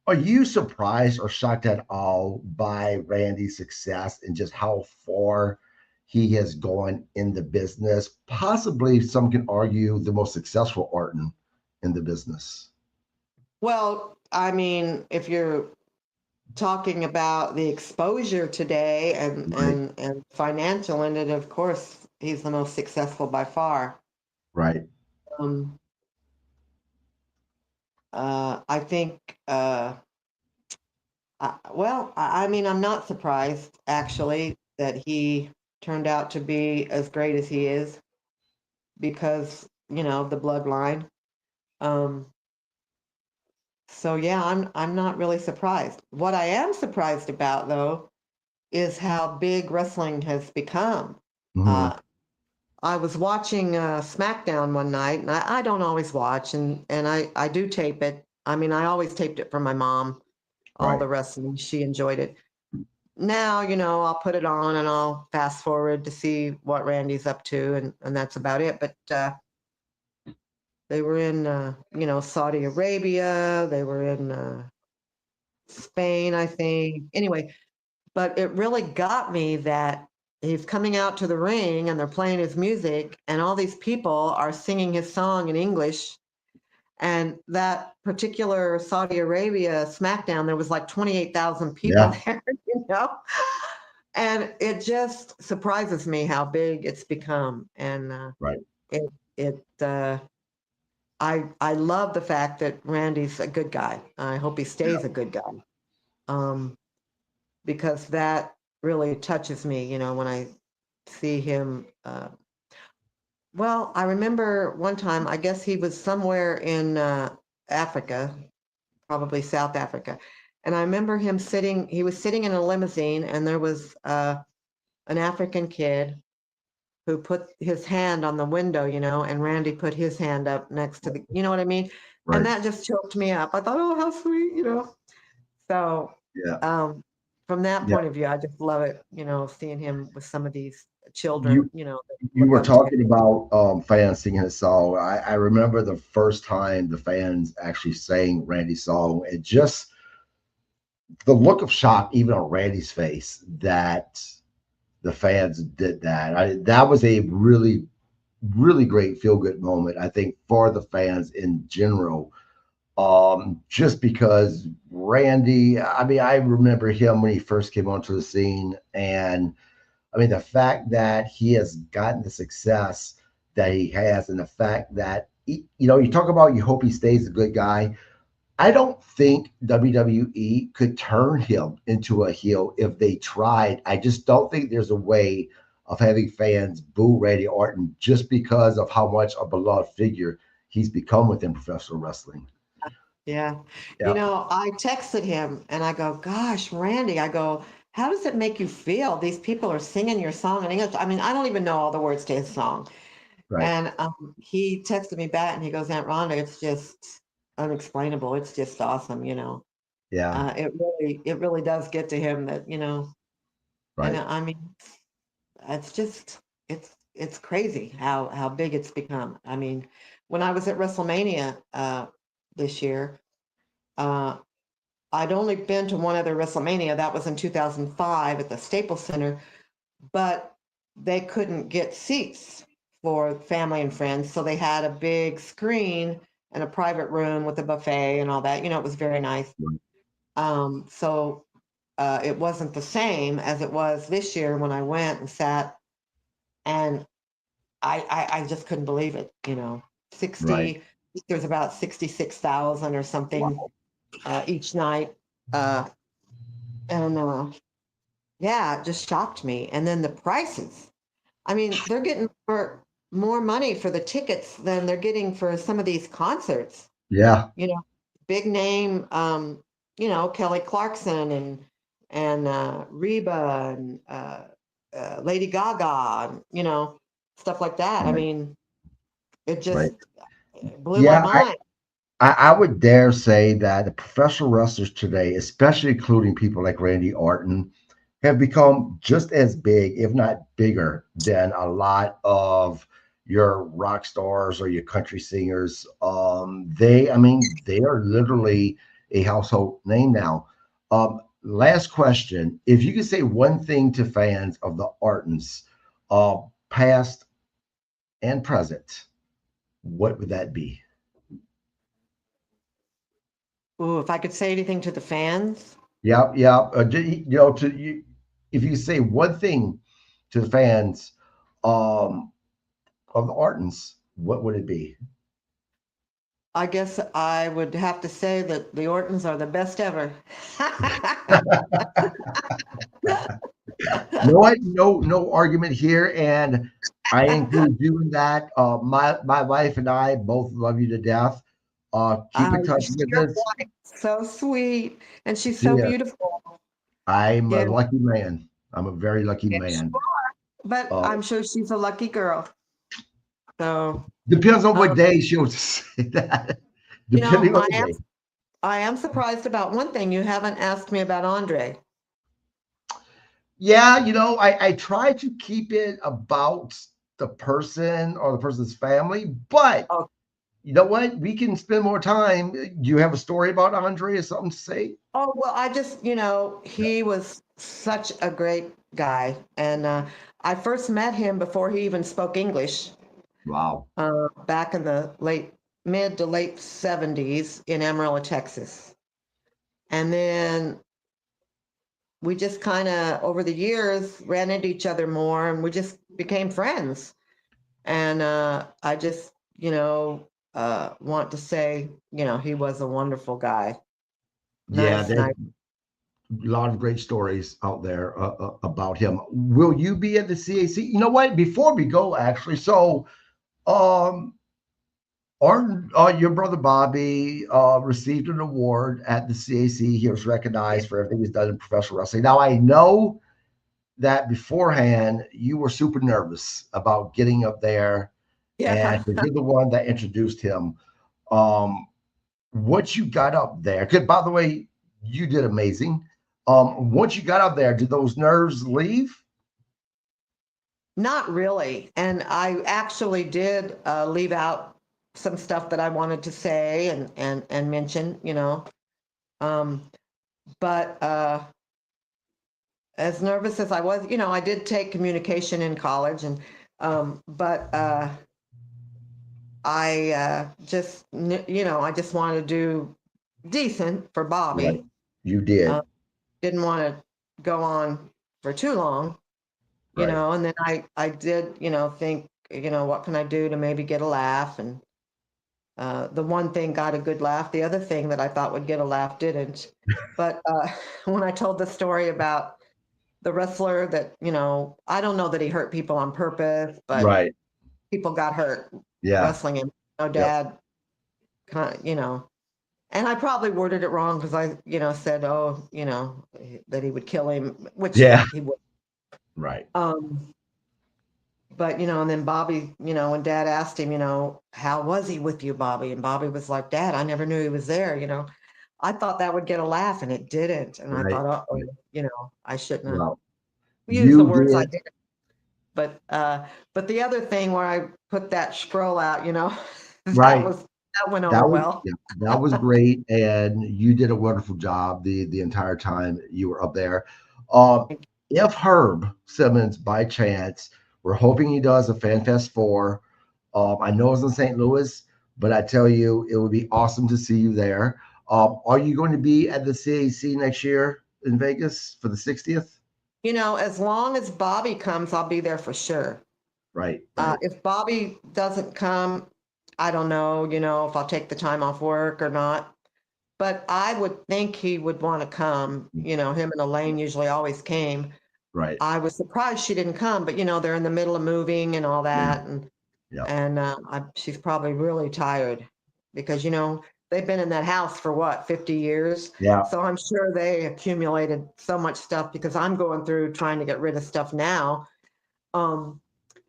Are you surprised or shocked at all by Randy's success and just how far he has gone in the business? Possibly, some can argue the most successful Orton in the business. Well, I mean, if you're talking about the exposure today and Right, financial in it, of course, he's the most successful by far. right, Um, I think, I mean, I'm not surprised actually that he turned out to be as great as he is because, the bloodline. Um, So yeah, I'm not really surprised. What I am surprised about though is how big wrestling has become. Hmm. Uh, I was watching SmackDown one night, and I don't always watch, and I do tape it. I mean, I always taped it for my mom, all Right. the wrestling. She enjoyed it. Now, I'll put it on and I'll fast forward to see what Randy's up to, and that's about it. But they were in, Saudi Arabia. They were in Spain, I think. Anyway, but it really got me that he's coming out to the ring and they're playing his music, and all these people are singing his song in English. And that particular Saudi Arabia SmackDown, there was like 28,000 people Yeah. there, you know? And it just surprises me how big it's become. And Right. it, it, I love the fact that Randy's a good guy. I hope he Yeah. stays a good guy. Um, because that really touches me, when I see him. Well, I remember one time, I guess he was somewhere in Africa, probably South Africa. And I remember he was sitting in a limousine, and there was an African kid who put his hand on the window, and Randy put his hand up next to you know what I mean? And Right. that just choked me up. I thought, oh, how sweet. So Yeah. um, from that Yeah. point of view, I just love it, seeing him with some of these children, You that you look were up to him. talking about fans singing his song. I remember the first time the fans actually sang Randy's song. It just the look of shock, even on Randy's face, that the fans did that. That was a really, really great feel good moment, I think, for the fans in general. Just because Randy, I mean, I remember him when he first came onto the scene, and I mean, the fact that he has gotten the success that he has, and the fact that you talk about you hope he stays a good guy. I don't think WWE could turn him into a heel if they tried. I just don't think there's a way of having fans boo Randy Orton just because of how much a beloved figure he's become within professional wrestling. Yeah. Yeah, I texted him and I go, gosh, Randy, I go, how does it make you feel? These people are singing your song in English. I mean, I don't even know all the words to his song. right. And he texted me back and he goes, Aunt Rhonda, it's just unexplainable. It's just awesome. Yeah, It really does get to him that, and right. I mean, it's just, it's crazy how big it's become. I mean, when I was at WrestleMania this year, uh, I'd only been to one other WrestleMania. That was in 2005 at the Staples Center, but they couldn't get seats for family and friends. So they had a big screen and a private room with a buffet and all that. It was very nice. So it wasn't the same as it was this year when I went and sat, and I just couldn't believe it. Right. 60, there's about 66,000 or something Wow. each night. Uh, and yeah, it just shocked me. And then the prices. I mean, they're getting for more money for the tickets than they're getting for some of these concerts. Yeah, You know, big name, Kelly Clarkson and Reba and Lady Gaga, and, stuff like that. I right, mean, it right. just blew my Yeah, mind. I would dare say that the professional wrestlers today, especially including people like Randy Orton, have become just as big, if not bigger, than a lot of your rock stars or your country singers. I mean, they are literally a household name now. Last question: if you could say one thing to fans of the Ortons, uh, past and present, what would that be? Ooh, if I could say anything to the fans, Yeah, yeah. To you, if you say one thing to the fans of the Ortons, what would it be? I guess I would have to say that the Ortons are the best ever. No argument here, and I include you in that. My wife and I both love you to death. Keep in touch She's with your us. wife. So sweet. And she's She so is. beautiful. I'm a Yeah. lucky man. I'm a very lucky Yes, man. you are. But Uh, I'm sure she's a lucky girl. So, Depends on what um, day she'll say that. you know, Depending on the day. I am surprised about one thing. You haven't asked me about Andre. Yeah, I try to keep it about the person or the person's family, but Oh, you know what? We can spend more time. Do you have a story about Andre or something to say? oh well, I just, Yeah. he was such a great guy. And I first met him before he even spoke English, Wow. back in the mid to late 70s in Amarillo, Texas. And then we just kind of, over the years, ran into each other more and we just became friends. And I just, want to say, he was a wonderful guy. Yeah, Nice, there's nice. a lot of great stories out there about him. Will you be at the CAC? You know what? Before we go, actually, so um, your brother Bobby received an award at the CAC. He was Yeah. recognized for everything he's done in professional wrestling. Now, I know that beforehand you were super nervous about getting up there, Yeah. and 'cause you're the one that introduced him. Um, once you got up there, 'cause by the way, you did amazing. Once you got up there, did those nerves leave? Not really. And I actually did leave out some stuff that I wanted to say and mention, Um, but as nervous as I was, I did take communication in college, and but I I just wanted to do decent for Right. Bobby. You Uh, did. didn't want to go on for too long, Right. and then I did, think, what can I do to maybe get a laugh? And the one thing got a good laugh. The other thing that I thought would get a laugh didn't. But when I told the story about the wrestler that, I don't know that he hurt people on purpose, but Right. people got hurt Yeah. wrestling him. Yep. Dad, and I probably worded it wrong because I, said, oh, that he would kill him, which Yeah. he would. Right. Um, but and then Bobby, when Dad asked him, how was he with you, Bobby? And Bobby was like, Dad, I never knew he was there. I thought that would get a laugh, and it didn't. And I Right. thought, oh, Right. I shouldn't have Well, used the you words I did. did. But the other thing where I put that scroll out, that Right. was that went over That was well. yeah, that was great, and you did a wonderful job the entire time you were up there. Um, if Herb Simmons, by chance, we're hoping he does a Fan Fest 4. I know it's in St. Louis, but I tell you, it would be awesome to see you there. Are you going to be at the CAC next year in Vegas for the 60th? As long as Bobby comes, I'll be there for sure. Right, right. If Bobby doesn't come, I don't know, if I'll take the time off work or not. But I would think he would want to come. Him and Elaine usually always came. Right. I was surprised she didn't come, but they're in the middle of moving and all Yeah. that, and Yeah. she's probably really tired because they've been in that house for what, 50 years. Yeah. So I'm sure they accumulated so much stuff because I'm going through trying to get rid of stuff now. Um,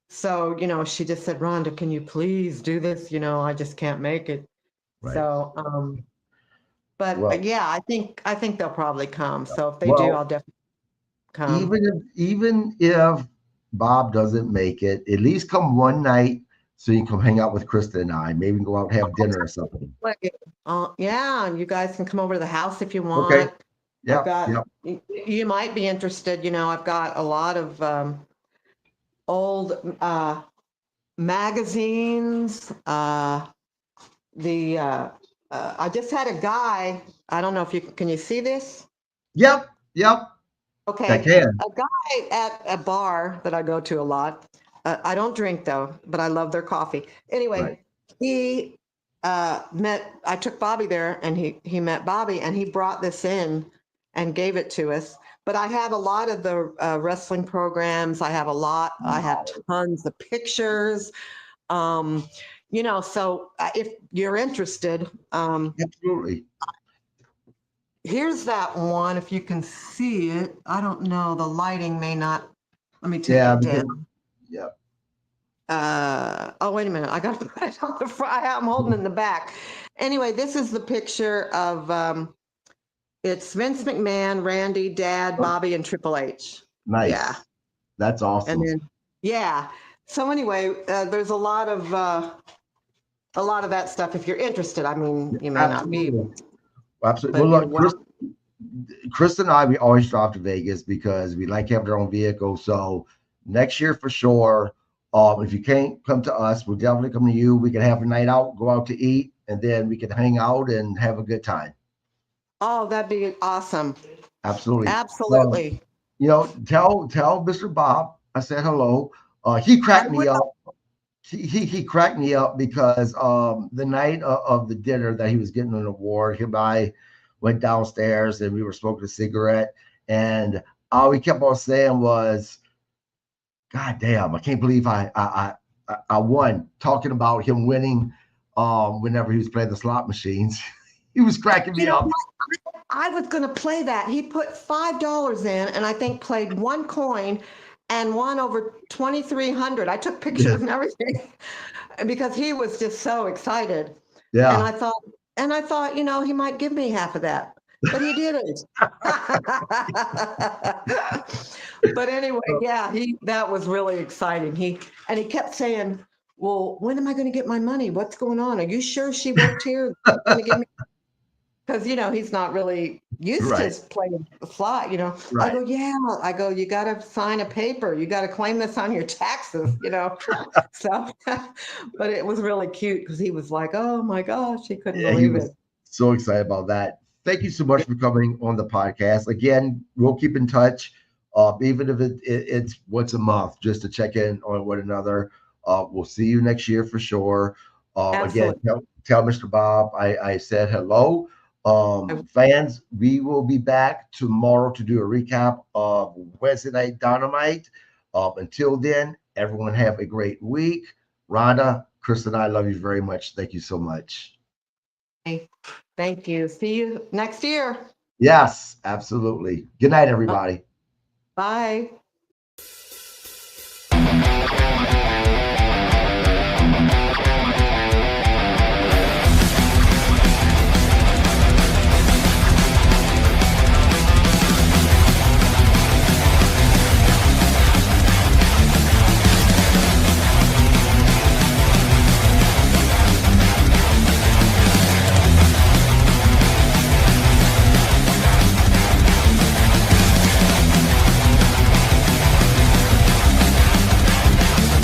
so she just said, Rhonda, can you please do this? I just can't make it. Right. So but Well, yeah, I think they'll probably come. So if they do, well, I'll definitely come. even if Bob doesn't make it, at least come one night so you can come hang out with Krista and I. Maybe go out and have dinner or something. Like, yeah, and you guys can come over to the house if you Okay. want. I've Yep. got, Yep. you might be interested. I've got a lot of old magazines. I just had a guy. I don't know if can you see this? Yep. Yep. I Okay, can. a guy at a bar that I go to a lot. I don't drink though, but I love their coffee. Right. Anyway, he met. I took Bobby there, and he met Bobby, and he brought this in and gave it to us. But I have a lot of the wrestling programs. I have a lot. I have Wow. tons of pictures. Um, you know, so if you're interested, Absolutely. here's that one. If you can see it, I don't know. The lighting may not. Let me take Yeah, it because down. yeah. Oh, wait a minute. I got to put it on the front. I'm holding in the back. Anyway, this is the picture of it's Vince McMahon, Randy, Dad, Oh, Bobby, and Triple H. Yeah. nice. That's And awesome. then, yeah. So anyway, there's a lot of that stuff. If you're interested, I mean, you may not be, Absolutely. Absolutely. but Well, you're look, Chris, welcome. Chris and I, we always drive to Vegas because we like having our own vehicle. So next year for sure. If you can't come to us, we'll definitely come to you. We can have a night out, go out to eat, and then we can hang out and have a good time. Oh, that'd be awesome. Absolutely. Um, Absolutely. tell Mr. Bob I said hello. He I cracked me will. up. He cracked me up because the night of the dinner that he was getting an award, him and I went downstairs and we were smoking a cigarette, and all he kept on saying was, "God damn, I can't believe I won." Talking about him winning, whenever he was playing the slot machines, he was cracking You me know up. what? I was going to play that. He put $5 in and I think played one coin and won over 2,300. I took Yeah, pictures and everything because he was just so excited. And yeah. I thought, you know, he might give me half of that, but he didn't. But anyway, yeah, that was really exciting. He kept saying, "Well, when am I going to get my money? What's going on? Are you sure she worked here? Going to give me?" Because you know he's not really used to Right, playing the slot. You know, I right. go, "Yeah." I go, "You got to sign a paper. You got to claim this on your taxes." You know, so, but it was really cute because he was like, "Oh my gosh," he couldn't Yeah, he believe it. was so excited about that. Thank you so much for coming on the podcast. Again, we'll keep in touch, even if it's once a month, just to check in on one another. We'll see you next year for sure. Again, Absolutely. tell Mr. Bob I said hello. Fans, we will be back tomorrow to do a recap of Wednesday Night Dynamite. Until then, everyone have a great week. Rhonda, Chris, and I love you very much. Thank you so much. Thank you. See you next year. Yes, absolutely. Good night, everybody. Bye.